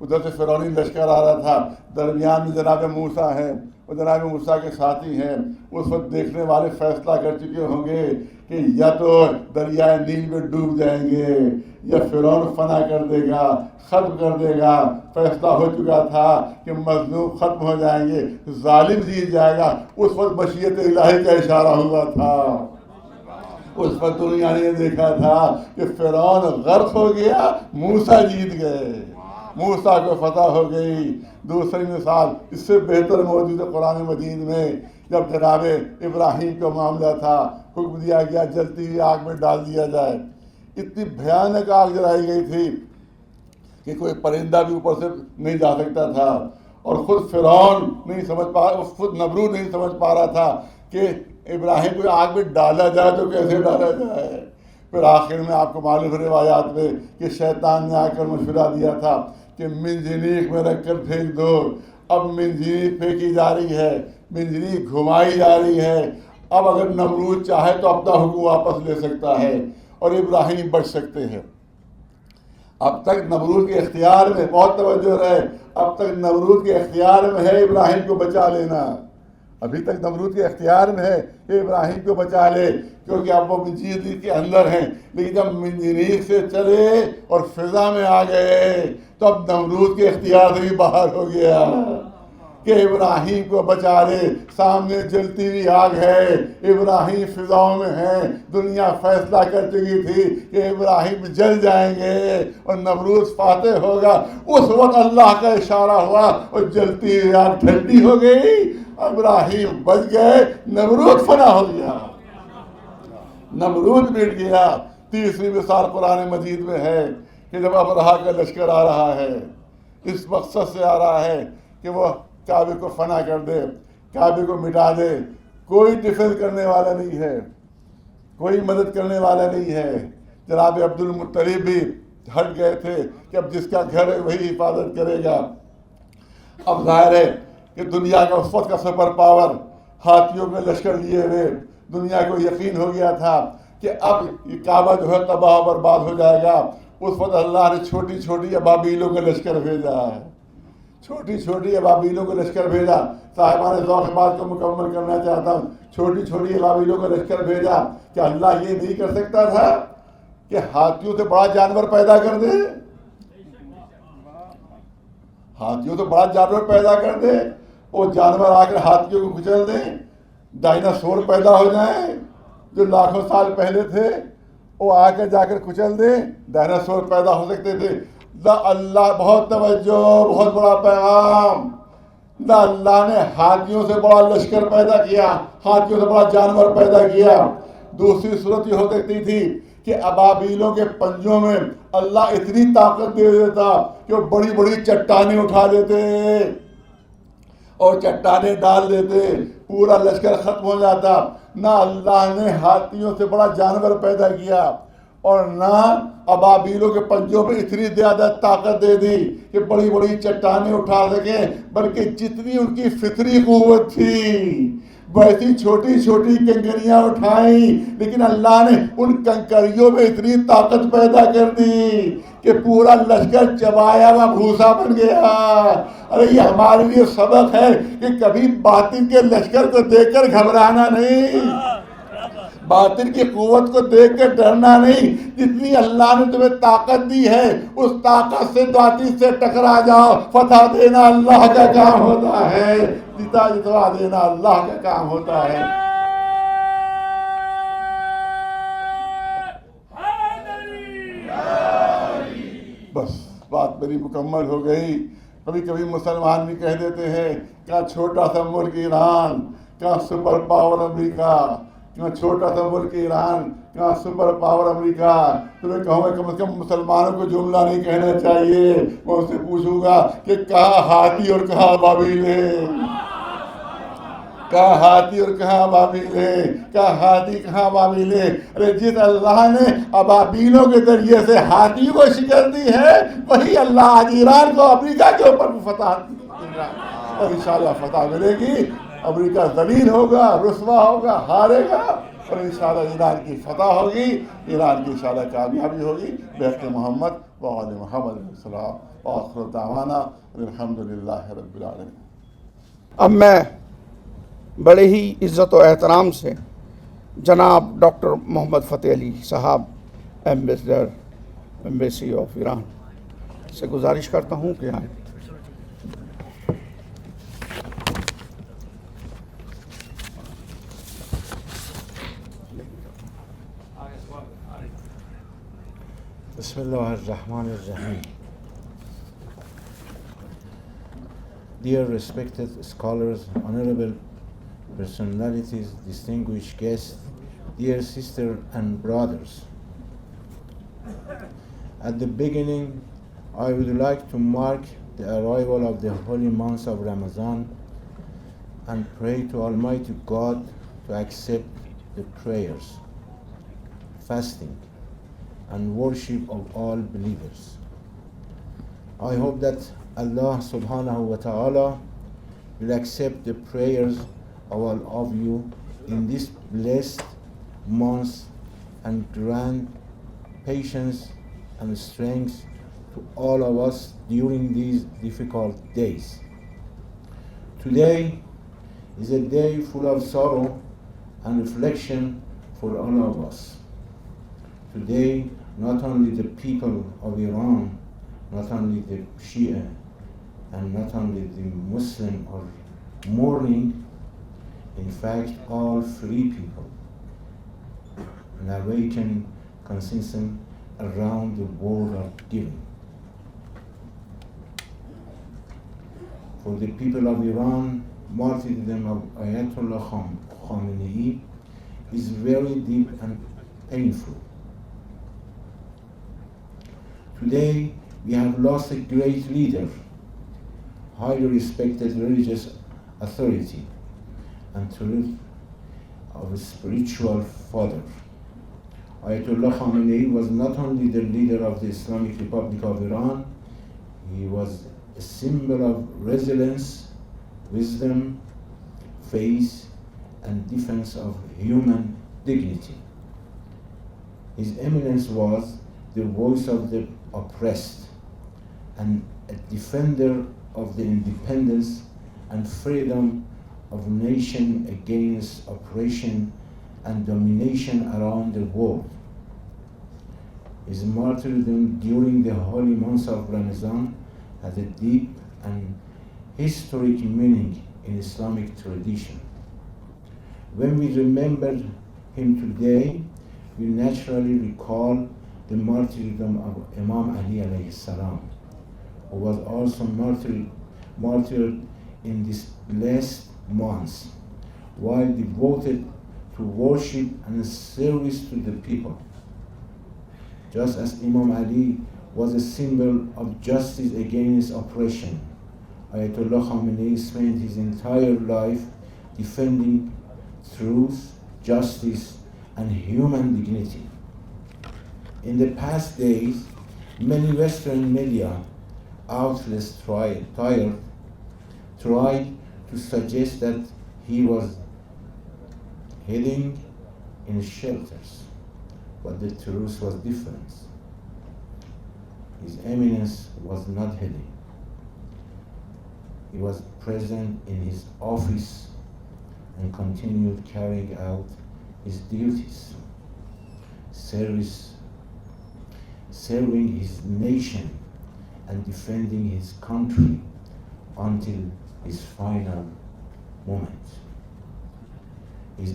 ادھر سے فرعونی لشکر آ رہا تھا. درمیان میں جناب موسیٰ ہیں, وہ جناب موسیٰ کے ساتھی ہیں. اس وقت دیکھنے والے فیصلہ کر چکے ہوں گے کہ یا تو دریائے نیل میں ڈوب جائیں گے یا فرعون فنا کر دے گا, ختم کر دے گا. فیصلہ ہو چکا تھا کہ مظلوم ختم ہو جائیں گے, ظالم جیت جائے گا. اس وقت مشیت الہی کا اشارہ ہوا تھا. اس وقت دنیا نے دیکھا تھا کہ فرعون غرق ہو گیا, موسیٰ جیت گئے, موسیٰ کو فتح ہو گئی. دوسری مثال اس سے بہتر موجود ہے قرآن مجید میں, جب جناب ابراہیم کا معاملہ تھا, حکم دیا گیا جلتی ہوئی آگ میں ڈال دیا جائے. اتنی بھیانک آگ جلائی گئی تھی کہ کوئی پرندہ بھی اوپر سے نہیں جا سکتا تھا. اور خود فرعون نہیں سمجھ پا رہا, خود نمرود نہیں سمجھ پا رہا تھا کہ ابراہیم کو آگ میں ڈالا جائے تو کیسے ڈالا جائے. پھر آخر میں آپ کو معلوم ہے روایات میں کہ شیطان نے آ کر مشورہ دیا تھا کہ منجنیق میں رکھ کر پھینک دو. اب منجنیق پھینکی جا رہی ہے, منجنیق گھمائی جا رہی ہے. اب اگر نمرود چاہے تو اپنا حکم واپس لے سکتا ہے اور ابراہیم بچ سکتے ہیں. اب تک نمرود کے اختیار میں, بہت توجہ رہے, اب تک نمرود کے اختیار میں ہے ابراہیم کو بچا لینا. ابھی تک نمرود کے اختیار میں ہے کہ ابراہیم کو بچا لے, کیونکہ اب وہ منجنیق کے اندر ہیں. لیکن جب منجنیق سے چلے اور فضا میں آ گئے تو اب نمرود کے اختیار سے بھی باہر ہو گیا کہ ابراہیم کو بچا لے. سامنے جلتی ہوئی آگ ہے, ابراہیم فضاؤں میں ہیں. دنیا فیصلہ کر چکی تھی کہ ابراہیم جل جائیں گے اور نمرود فاتح ہوگا. اس وقت اللہ کا اشارہ ہوا اور جلتی ہوئی آگ ٹھنڈی ہو گئی, ابراہیم بچ گئے, نمرود فنا ہو گیا, نمرود مٹ گیا. تیسری مثال قرآن مجید میں ہے کہ جب ابرہا کا لشکر آ رہا ہے, اس مقصد سے آ رہا ہے کہ وہ کعبے کو فنا کر دے, کعبے کو مٹا دے. کوئی ڈیفینس کرنے والا نہیں ہے, کوئی مدد کرنے والا نہیں ہے. جناب عبد المطلب بھی ہٹ گئے تھے کہ اب جس کا گھر ہے وہی حفاظت کرے گا. اب ظاہر ہے کہ دنیا کا اس وقت کا سپر پاور, ہاتھیوں میں لشکر لیے ہوئے, دنیا کو یقین ہو گیا تھا کہ اب یہ کعبہ جو ہے تباہ و برباد ہو جائے گا. اس وقت اللہ نے چھوٹی چھوٹی ابابیلوں کا لشکر بھیجا ہے, چھوٹی چھوٹی ابابیلوں کا لشکر بھیجا. صاحبان ذوق بات کو مکمل کرنا چاہتا ہوں. چھوٹی چھوٹی ابابیلوں کا لشکر بھیجا. کہ اللہ یہ نہیں کر سکتا تھا کہ ہاتھیوں سے بڑا جانور پیدا کر دے؟ ہاتھیوں تو بڑا جانور پیدا کر دے، وہ جانور آ کر ہاتھیوں کو کچل دیں، ڈائناسور پیدا ہو جائیں جو لاکھوں سال پہلے تھے، وہ آ کے جا کر کچل دیں، ڈائناسور پیدا ہو سکتے تھے۔ نہ اللہ، بہت توجہ، بہت بڑا پیغام، نہ اللہ نے ہاتھیوں سے بڑا لشکر پیدا کیا، ہاتھیوں سے بڑا جانور پیدا کیا۔ دوسری صورت یہ ہو سکتی تھی کہ ابابیلوں کے پنجوں میں اللہ اتنی طاقت دے دیتا کہ وہ بڑی بڑی چٹانیں اٹھا لیتے اور چٹانیں ڈال دیتے، پورا لشکر ختم ہو جاتا۔ نہ اللہ نے ہاتھیوں سے بڑا جانور پیدا کیا اور نہ ابابیلوں کے پنجوں میں اتنی زیادہ طاقت دے دی کہ بڑی بڑی چٹانیں اٹھا سکیں، بلکہ جتنی ان کی فطری قوت تھی ویسی چھوٹی چھوٹی کنکریاں اٹھائیں، لیکن اللہ نے ان کنکریوں میں اتنی طاقت پیدا کر دی کہ پورا لشکر چبایا ہوا بھوسا بن گیا۔ ارے یہ ہمارے لیے سبق ہے کہ کبھی باطل کے لشکر کو دیکھ کر گھبرانا نہیں، باطل کی قوت کو دیکھ کر ڈرنا نہیں۔ جتنی اللہ نے تمہیں طاقت دی ہے اس طاقت سے باطل سے ٹکرا جاؤ، فتح دینا اللہ کا کام ہوتا ہے، جتوا دینا اللہ کا کام ہوتا ہے۔ بس بات میری مکمل ہو گئی۔ کبھی کبھی مسلمان بھی کہہ دیتے ہیں کہاں چھوٹا سا ملک ایران، کہاں سپر پاور امریکہ، کہاں چھوٹا سا ملک ایران، کہاں سپر پاور امریکہ۔ تو میں کہوں گا کم از کم مسلمانوں کو جملہ نہیں کہنا چاہیے۔ میں اس سے پوچھوں گا کہ کہاں ہاتھی اور کہاں ابابیل ہے، کہاں ہاتھی اور کہاں ابابیل ہے، کہاں ہاتھی کہاں ابابیل ہے۔ ارے جس اللہ نے ابابیلوں کے ذریعے سے ہاتھی کو شکست دی ہے وہی اللہ آج ایران کو امریکہ کے اوپر فتح دے گا، اور انشاءاللہ فتح ملے گی۔ امریکہ ذلیل ہوگا، رسوا ہوگا، ہارے گا، اور انشاءاللہ ایران کی فتح ہوگی، ایران کی انشاءاللہ کامیابی ہوگی۔ بحق محمد وآل محمد علیہ السلام، وآخر دعوانا الحمدللہ رب العالمین۔ اب میں بڑے ہی عزت و احترام سے جناب ڈاکٹر محمد فتح علی صاحب، ایمبیسڈر ایمبیسی آف ایران سے گزارش کرتا ہوں کہ آئیں۔ بسم اللہ الرحمن الرحیم. Dear respected scholars, honorable personalities, distinguished guests, dear sisters and brothers. At the beginning, I would like to mark the arrival of the holy month of Ramadan and pray to Almighty God to accept the prayers, fasting, and worship of all believers. I hope that Allah subhanahu wa ta'ala will accept the prayers of all of you in this blessed month and grant patience and strength to all of us during these difficult days. Today is a day full of sorrow and reflection for all of us. Today, not only the people of Iran, not only the Shia, and not only the Muslim are mourning, in fact, all free people, an awakened consciousness around the world are giving. For the people of Iran, martyrdom of Ayatollah Khamenei is very deep and painful. Today, we have lost a great leader, highly respected religious authority, and truth of a spiritual father. Ayatollah Khamenei was not only the leader of the Islamic Republic of Iran, he was a symbol of resilience, wisdom, faith, and defense of human dignity. His eminence was the voice of the oppressed and a defender of the independence and freedom of nation against oppression and domination around the world. His martyrdom during the holy month of Ramadan has a deep and historic meaning in Islamic tradition. When we remember him today, we naturally recall the martyrdom of Imam Ali alayhi salam, who was also martyred in these last months while devoted to worship and service to the people. Just as Imam Ali was a symbol of justice against oppression, Ayatollah Khamenei spent his entire life defending truth, justice, and human dignity. In the past days, many Western media outlets tried to suggest that he was hiding in shelters, but the truth was different. His Eminence was not hiding. He was present in his office and continued carrying out his duties, serving his nation and defending his country until his final moment. His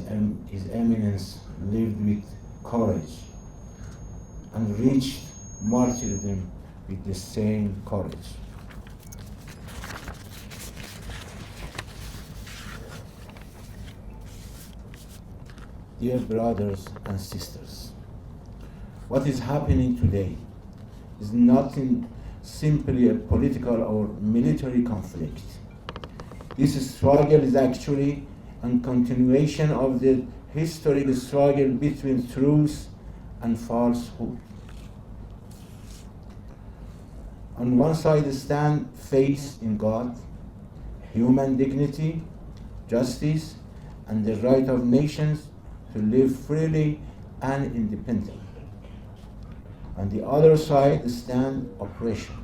Eminence lived with courage and reached martyrdom with the same courage. Dear brothers and sisters, what is happening today is nothing simply a political or military conflict. This struggle is actually a continuation of the historic struggle between truth and falsehood. On one side stand faith in God, human dignity, justice, and the right of nations to live freely and independently. On the other side stand oppression,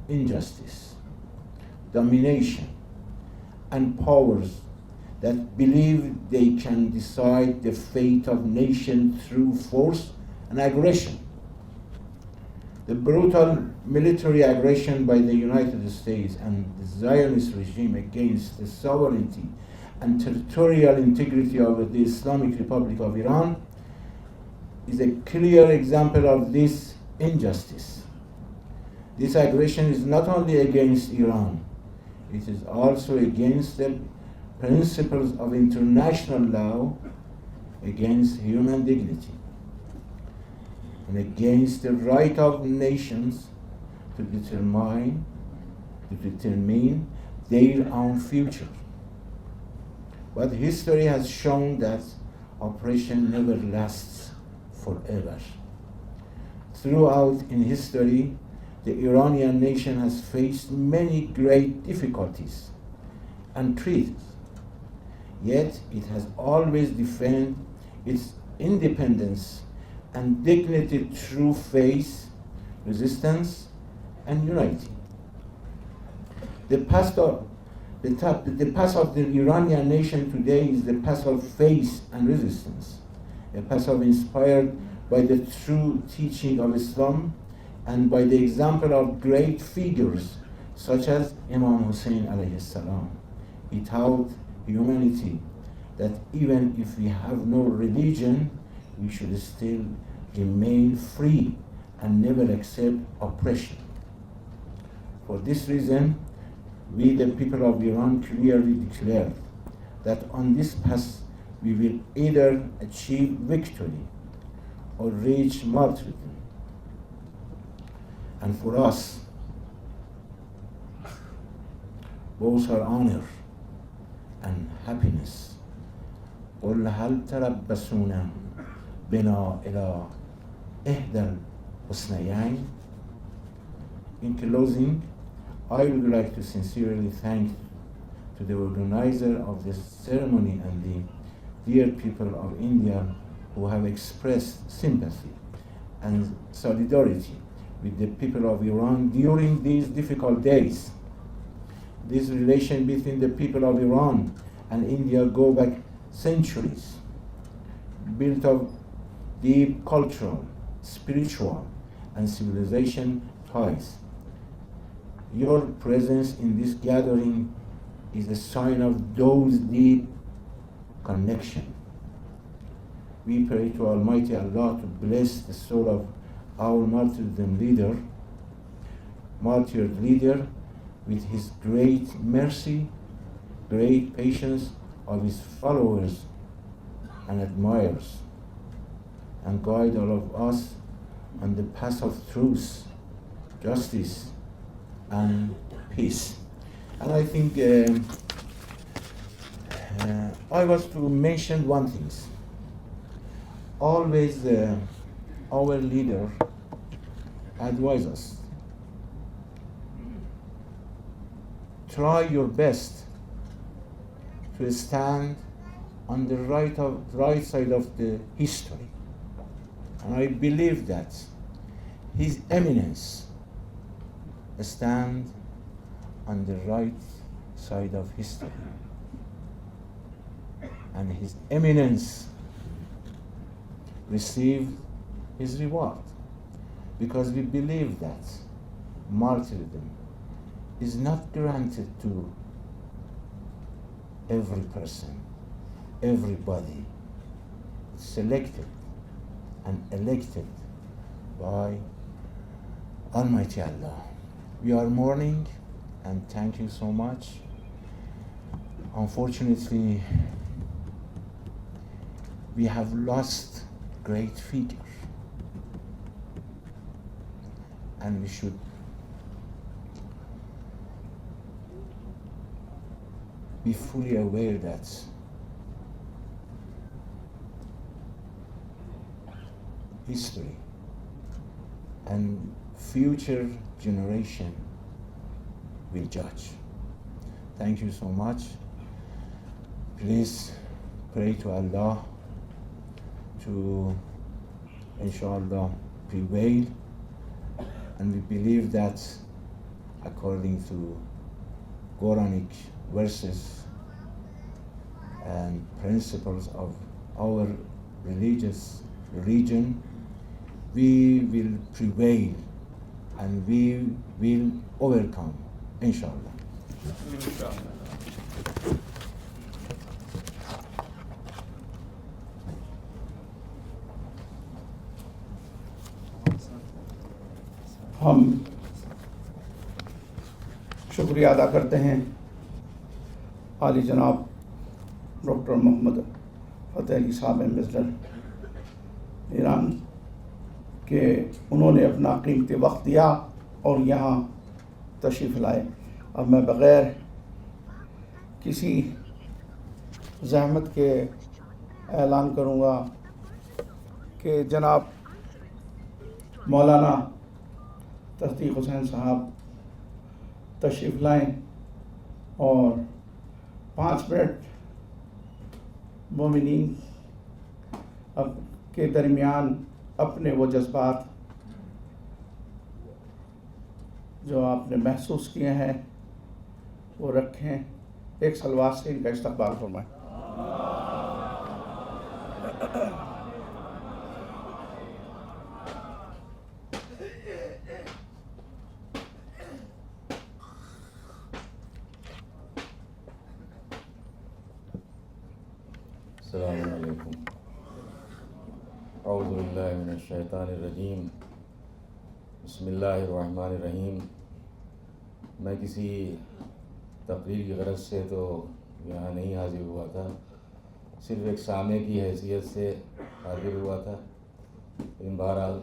injustice, domination, and powers that believe they can decide the fate of nations through force and aggression. The brutal military aggression by the United States and the Zionist regime against the sovereignty and territorial integrity of the Islamic Republic of Iran is a clear example of this injustice. This aggression is not only against Iran, it is also against the principles of international law, against human dignity, and against the right of nations to determine their own future. But history has shown that oppression never lasts forever. Throughout in history, the Iranian nation has faced many great difficulties and threats, yet it has always defended its independence and dignity through faith, resistance, and unity. The path of the Iranian nation today is the path of faith and resistance, a path inspired by the true teaching of Islam and by the example of great figures such as Imam Hussein alayhi salam. He taught humanity that even if we have no religion, we should still remain free and never accept oppression. For this reason, we, the people of Iran, clearly declare that on this path we will either achieve victory or reach martyrdom. And for us, both are honor and happiness. قل هل تربصون بنا إلى إحدى الحسنيين. In closing, I would like to sincerely thank to the organizer of this ceremony and the dear people of India who have expressed sympathy and solidarity with the people of Iran during these difficult days. This relation between the people of Iran and India go back centuries, built of deep cultural, spiritual, and civilization ties. Your presence in this gathering is a sign of those deep connection. We pray to Almighty Allah to bless the soul of our martyred leader with His great mercy, great patience of His followers and admirers, and guide all of us on the path of truth, justice, and peace. And I think I was to mention one thing. Always our leader advises us, try your best to stand on the right side of the history. And I believe that His Eminence stand on the right side of history. And His Eminence received his reward, because we believe that martyrdom is not granted to every person, everybody. It's selected and elected by Almighty Allah. We are mourning, and thank you so much. Unfortunately, we have lost great figure, and we should be fully aware that history and future generation will judge. Thank you so much. Please pray to Allah to, inshallah, prevail, and we believe that according to Quranic verses and principles of our religion, we will prevail and we will overcome, inshallah. ہم شکریہ ادا کرتے ہیں عالی جناب doctor محمد فتح علی صاحب ambassador Iran کہ انہوں نے اپنا قیمتی وقت دیا اور یہاں تشریف لائے. اب میں بغیر کسی زحمت کے اعلان کروں گا کہ جناب مولانا تصدیق حسین صاحب تشریف لائیں اور 5 منٹ مومنین کے درمیان اپنے وہ جذبات جو آپ نے محسوس کیے ہیں وہ رکھیں. ایک صلوات سے ان کا استقبال فرمائیں. السلام علیکم. اعوذ باللہ من الشیطان الرجیم. بسم اللہ الرحمن الرحیم. میں کسی تقریر کی غرض سے تو یہاں نہیں حاضر ہوا تھا، صرف ایک سامع کی حیثیت سے حاضر ہوا تھا، لیکن بہرحال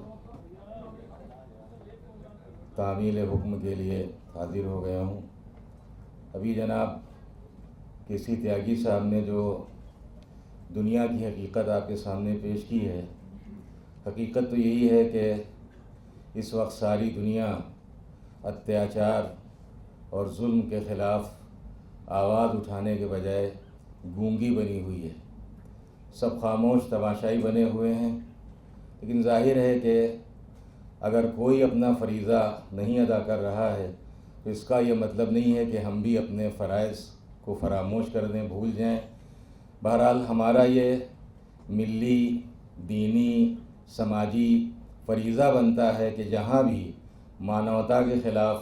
تعمیل حکم کے لیے حاضر ہو گیا ہوں. ابھی جناب کسی تیاگی صاحب نے جو دنیا کی حقیقت آپ کے سامنے پیش کی ہے، حقیقت تو یہی ہے کہ اس وقت ساری دنیا اتیاچار اور ظلم کے خلاف آواز اٹھانے کے بجائے گونگی بنی ہوئی ہے. سب خاموش تماشائی بنے ہوئے ہیں. لیکن ظاہر ہے کہ اگر کوئی اپنا فریضہ نہیں ادا کر رہا ہے تو اس کا یہ مطلب نہیں ہے کہ ہم بھی اپنے فرائض کو فراموش کر دیں، بھول جائیں. بہرحال ہمارا یہ ملی، دینی، سماجی فریضہ بنتا ہے کہ جہاں بھی مانوتا کے خلاف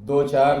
2, 4,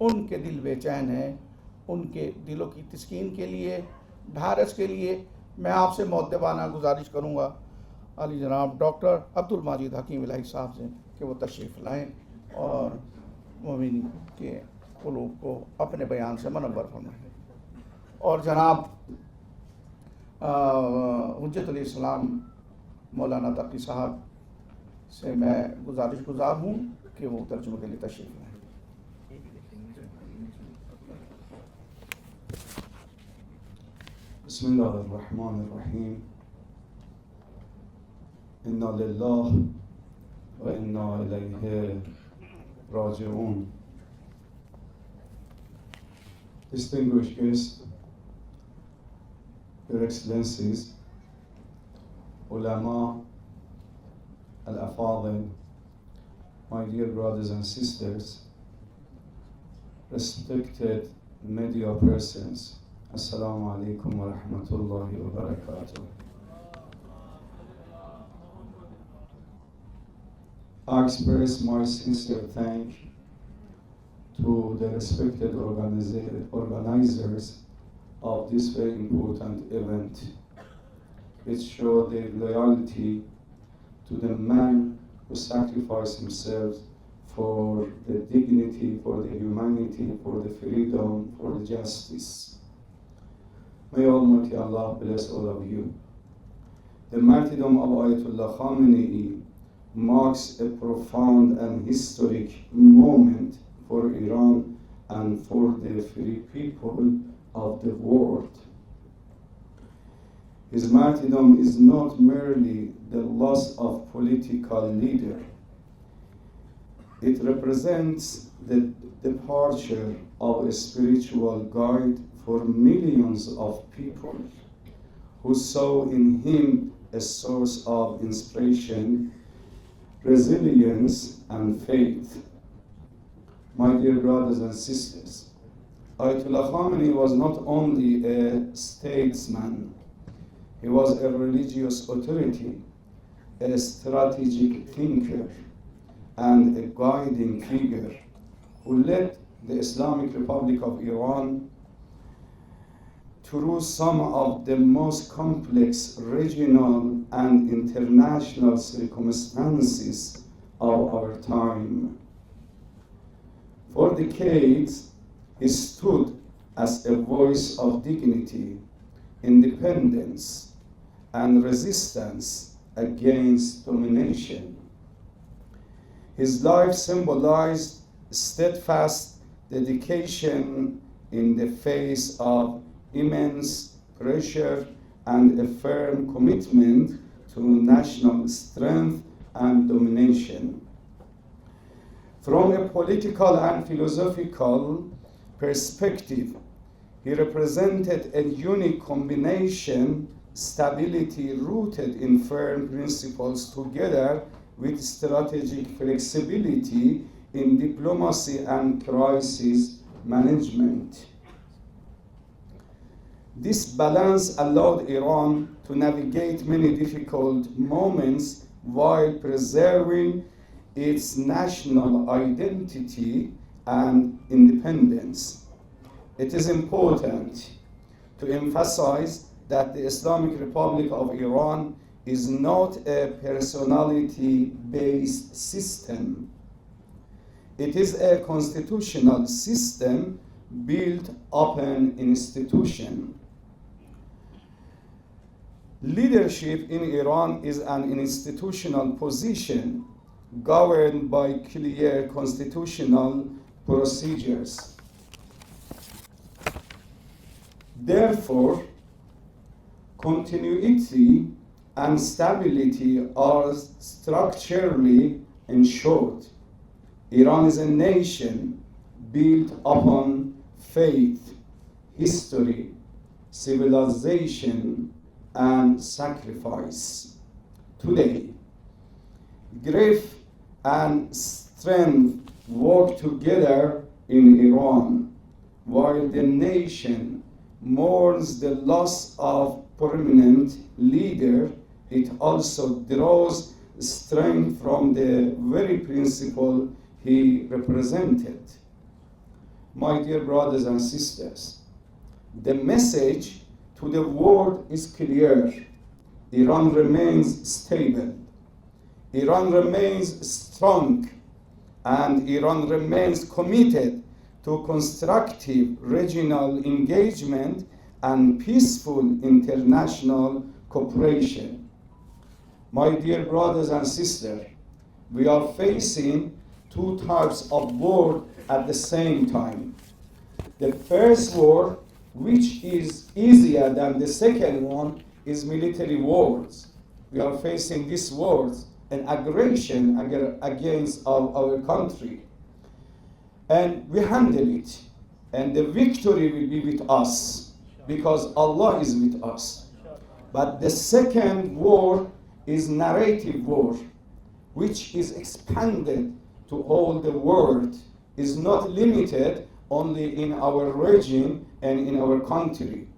ان کے دل بے چین ہیں، ان کے دلوں کی تسکین کے لیے، ڈھارس کے لیے میں آپ سے مؤدبانہ گزارش کروں گا علی جناب ڈاکٹر عبدالمجید حکیم الہی صاحب سے کہ وہ تشریف لائیں اور مومن کے قلوب کو اپنے بیان سے منور فرمائیں. اور جناب حجت الاسلام مولانا تقی صاحب سے میں گزارش گزار ہوں کہ وہ ترجمے کے لیے تشریف لائیں. بسم اللہ الرحمن الرحیم. انا للہ و انا الیہ راجعون. Distinguished guests, Your Excellencies, Ulama, Al-Afadil, my dear brothers and sisters, respected media persons, Assalamu alaikum wa rahmatullahi wa barakatuh. I express my sincere thanks to the respected organizers of this very important event, which show their loyalty to the man who sacrificed himself for the dignity, for the humanity, for the freedom, for the justice. May Almighty Allah bless all of you. The martyrdom of Ayatollah Khamenei marks a profound and historic moment for Iran and for the free people of the world. His martyrdom is not merely the loss of political leader. It represents the departure of a spiritual guide for millions of people who saw in him a source of inspiration, resilience, and faith. My dear brothers and sisters, Ayatollah Khamenei was not only a statesman, he was a religious authority, a strategic thinker, and a guiding figure who led the Islamic Republic of Iran through some of the most complex regional and international circumstances of our time. For decades, he stood as a voice of dignity, independence, and resistance against domination. His life symbolized steadfast dedication in the face of immense pressure and a firm commitment to national strength and domination. From a political and philosophical perspective, he represented a unique combination, stability rooted in firm principles together with strategic flexibility in diplomacy and crisis management. This balance allowed Iran to navigate many difficult moments while preserving its national identity and independence. It is important to emphasize that the Islamic Republic of Iran is not a personality-based system. It is a constitutional system built upon an institution. Leadership in Iran is an institutional position governed by clear constitutional procedures. Therefore, continuity and stability are structurally ensured. Iran is a nation built upon faith, history, civilization, and sacrifice. Today, grief and strength work together in Iran. While the nation mourns the loss of prominent leader, it also draws strength from the very principle he represented. My dear brothers and sisters, the message to the world is clear. Iran remains stable. Iran remains strong. And Iran remains committed to constructive regional engagement and peaceful international cooperation. My dear brothers and sisters, we are facing two types of war at the same time. The first war, which is easier than the second one, is military wars. We are facing these wars, an aggression against our country. And we handle it. And the victory will be with us, because Allah is with us. But the second war is narrative war, which is expanded to all the world, is not limited only in our region and in our country.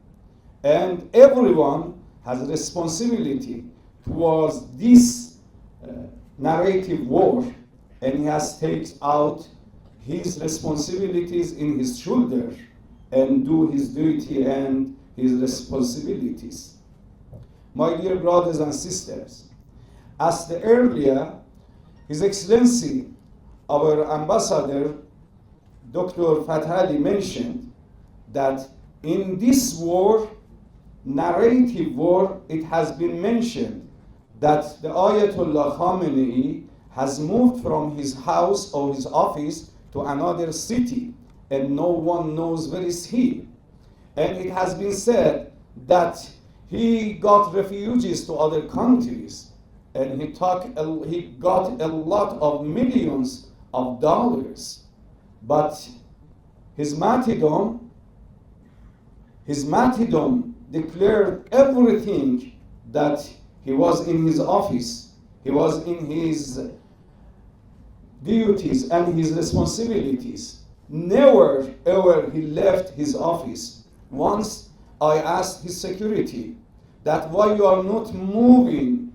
And everyone has a responsibility towards this narrative war, and he has taken out his responsibilities in his shoulder and do his duty and his responsibilities. My dear brothers and sisters, as the earlier, His Excellency, our Ambassador, Dr. Fathali mentioned that in this war, narrative war, it has been mentioned that the Ayatollah Khamenei has moved from his house or his office to another city, and no one knows where is he. And it has been said that he got refugees to other countries, and he got a lot of millions of dollars. But his martyrdom declared everything that he was in his office, he was in his duties and his responsibilities. Never ever he left his office. Once I asked his security that why you are not moving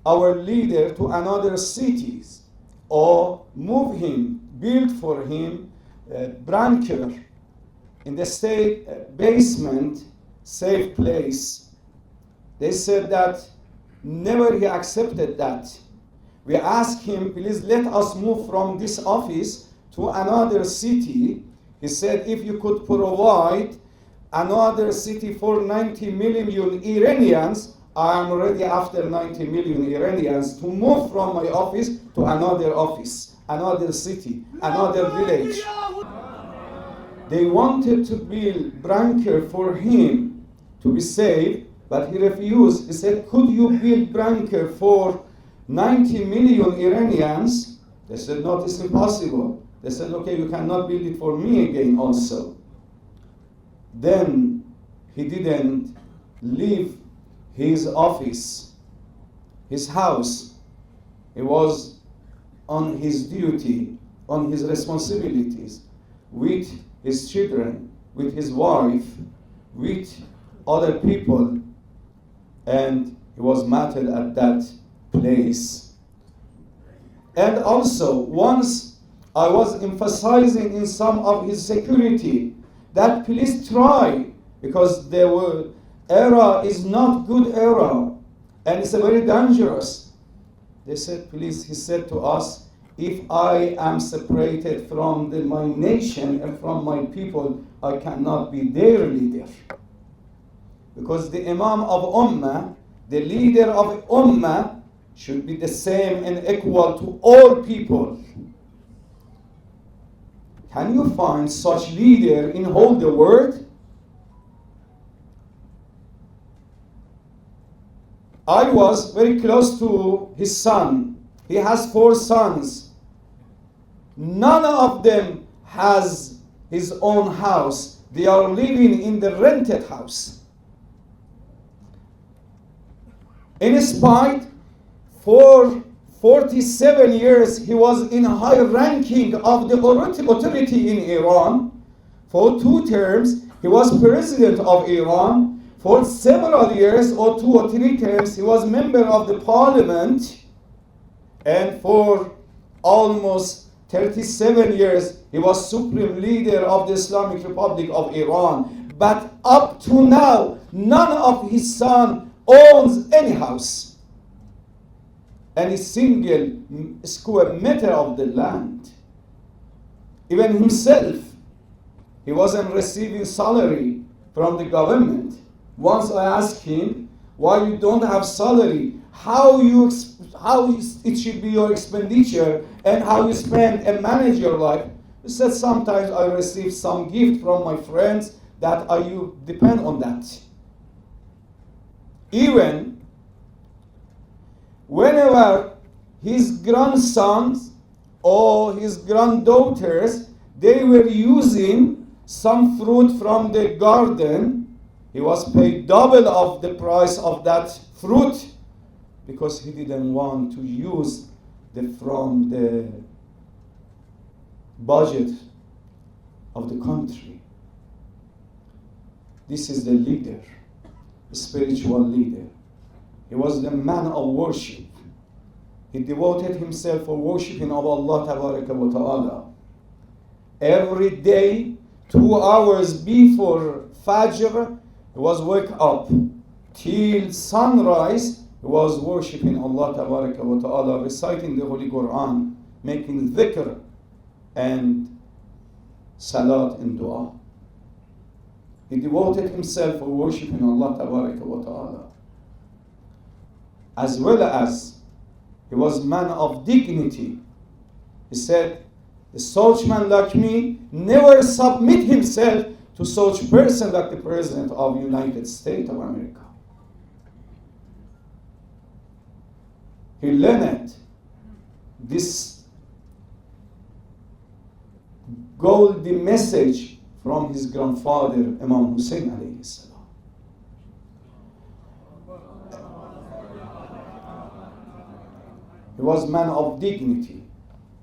our leader to another cities, or move him, build for him a bunker in the state basement, safe place. They said that never he accepted that. We asked him, please let us move from this office to another city. He said, if you could provide another city for 90 million Iranians, I am ready after 90 million Iranians to move from my office to another office, another city, another village. They wanted to build bunker for him to be safe, but he refused. He said, could you build bunker for 90 million Iranians? They said, no, it's impossible. They said, okay, you cannot build it for me again also. Then he didn't leave his office, his house. He was on his duty, on his responsibilities, with his children, with his wife, with other people, and he was martyred at that place. And also, once I was emphasizing in some of his security that please try, because the era is not good era, and it's a very dangerous. They said, please, he said to us, if I am separated from my nation and from my people, I cannot be their leader. Because the Imam of Ummah, the leader of Ummah, should be the same and equal to all people. Can you find such leader in whole the world? I was very close to his son. He has 4 sons. None of them has his own house. They are living in the rented house. In spite, for 47 years, he was in high ranking of the authority in Iran. For 2 terms, he was president of Iran. For several years, or 2 or 3 terms, he was member of the parliament. And for almost 37 years he was supreme leader of the Islamic Republic of Iran. But up to now, none of his son owns any house, any single square meter of the land. Even himself, he wasn't receiving salary from the government. Once I asked him, why you don't have salary? How it should be your expenditure and how you spend and manage your life? He said, sometimes I receive some gift from my friends that I depend on that. Even whenever his grandsons or his granddaughters, they were using some fruit from the garden, he was paid double of the price of that fruit because he didn't want to use from the budget of the country. This is the leader, the spiritual leader. He was the man of worship. He devoted himself for worshiping of Allah Tabaraka wa Ta'ala. Every day, 2 hours before Fajr, he was wake up. Till sunrise, he was worshiping Allah Tabaraka wa Ta'ala, reciting the Holy Quran, making dhikr and salat and dua. He devoted himself for worshiping Allah Tabaraka wa Ta'ala. As well as he was man of dignity. He said, such man like me never submit himself to such person like the President of the United States of America. He learned this golden message from his grandfather, Imam Hussein alayhi salam. He was man of dignity.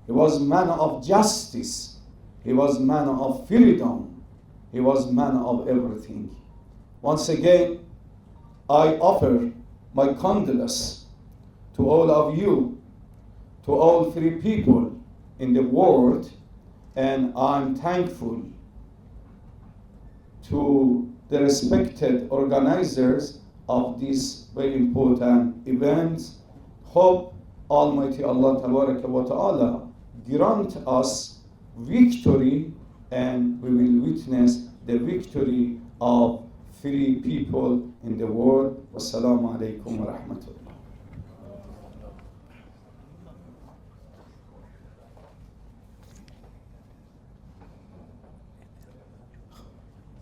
He was man of justice. He was man of freedom. He was man of everything. Once again, I offer my condolence to all of you, to all three people in the world, and I'm thankful to the respected organizers of this very important event. Hope Almighty Allah Tabaraka wa Ta'ala grant us victory, and we will witness the victory of free people in the world. Wassalamu alaikum wa rahmatullah.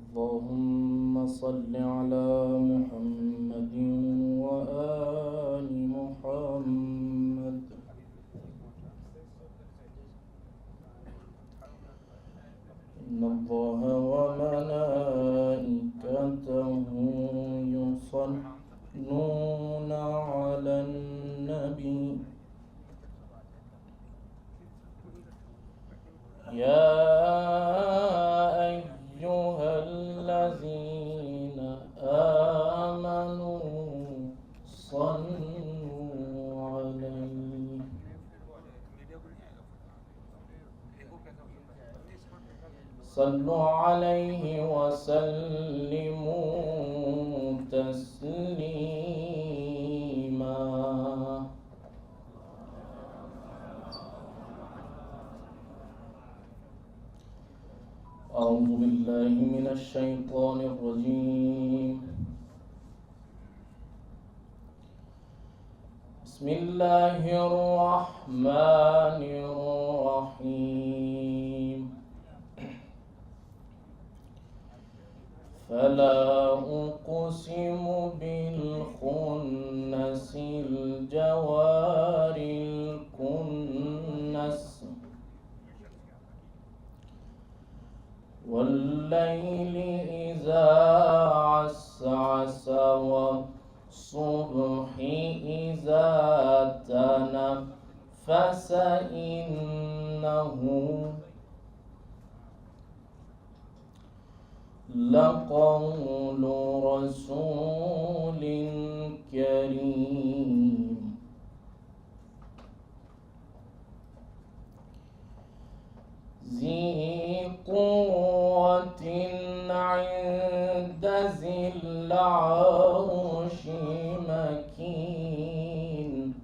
اللهم صل على محمد وآل محمد إن الله وملائكته يصلون على النبي يا أيها الذين آمنوا صلوا عليه وسلموا تسليما أعوذ بالله من الشيطان الرجيم بسم الله الرحمن الرحيم فلا أقسم بالخنس الجوار الكنس والليل إذا عسعس والصبح إذا تنفس إنه لقول رسول كريم ذي قوة عند ذي العرش مكين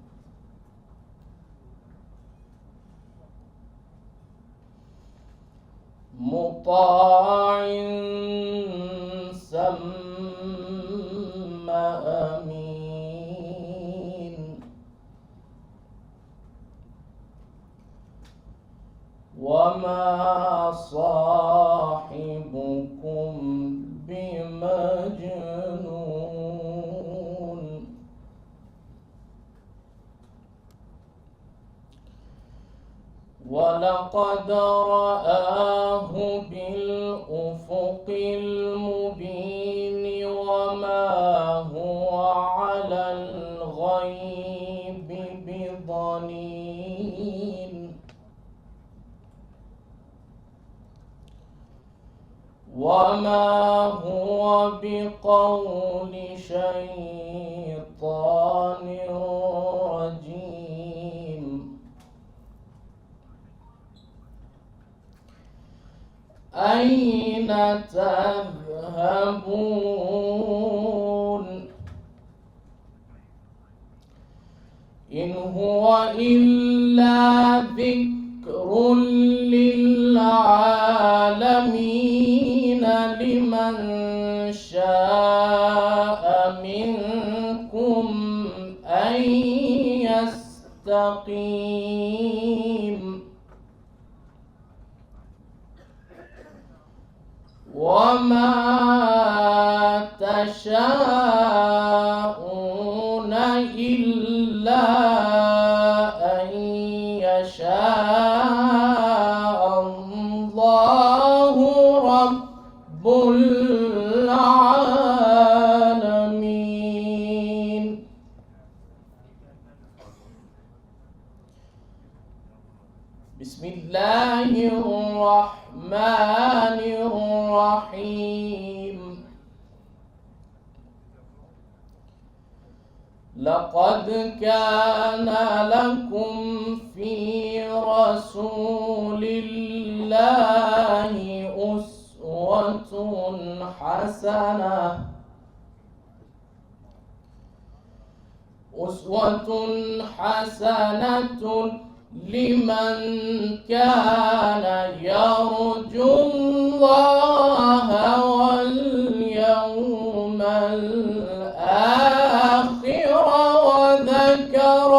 مطاع ثم أمين وما صاحبكم بمجنون ولقد رآه بالأفق المبين وما هو على الغيب بضنين وما هو بقول شيطان رجيم أين تذهبون إن هو إلا ذكر للعالمين لمن شاء منكم أن يستقيم وما تشاءون إلا أن يشاء الله رب العالمين بسم الله الرحمن الرحيم لقد كان لكم في رسول الله أسوة حسنة لمن كان يرجو الله واليوم الآخر وذكر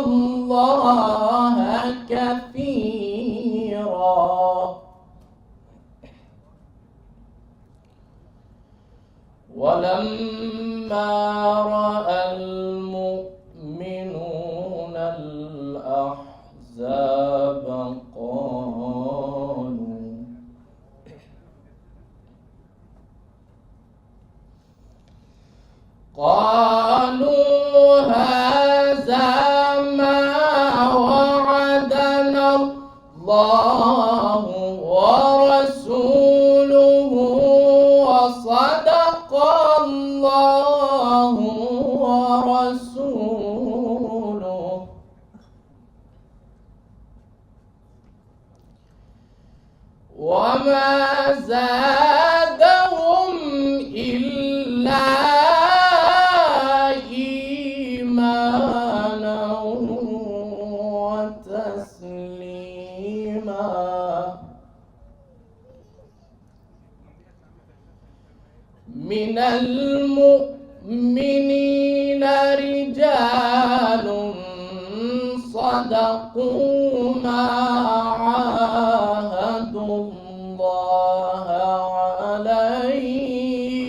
الله كثيرا ولما رأى المؤمنون الأحزاب قالوا هذا ما وعدنا الله ورسوله وصدق الله ورسوله وما زادهم إلا إيمانا وتسليما من المؤمنين رجال صدقوا ما عاهدوا الله عليه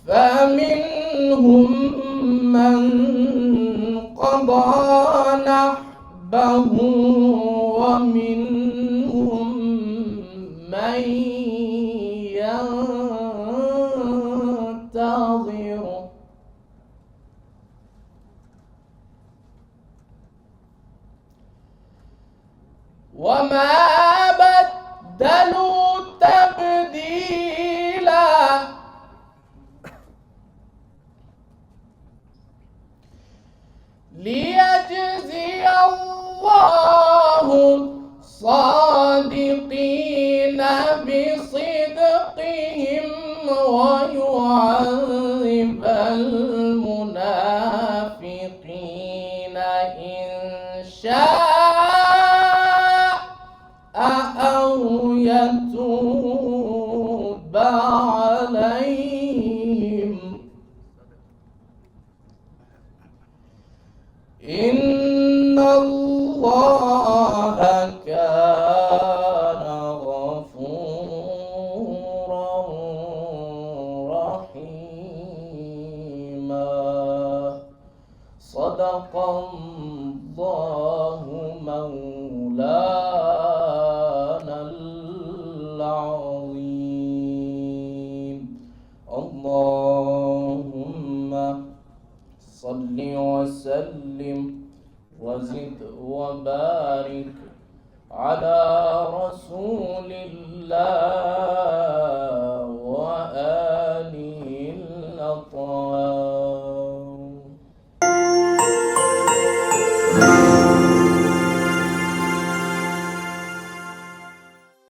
فمنهم من قضى نحبه ومنهم من ينتظر وما بدلوا تبديلا ليجزي الله الصادقين بصدقهم ويعذب المنافقين إن شاء أو يتوب عليهم إن الله كان غفورا رحيما. صدق الله مولانا العظيم. اللهم صل وسلم وزد وبارك على رسول الله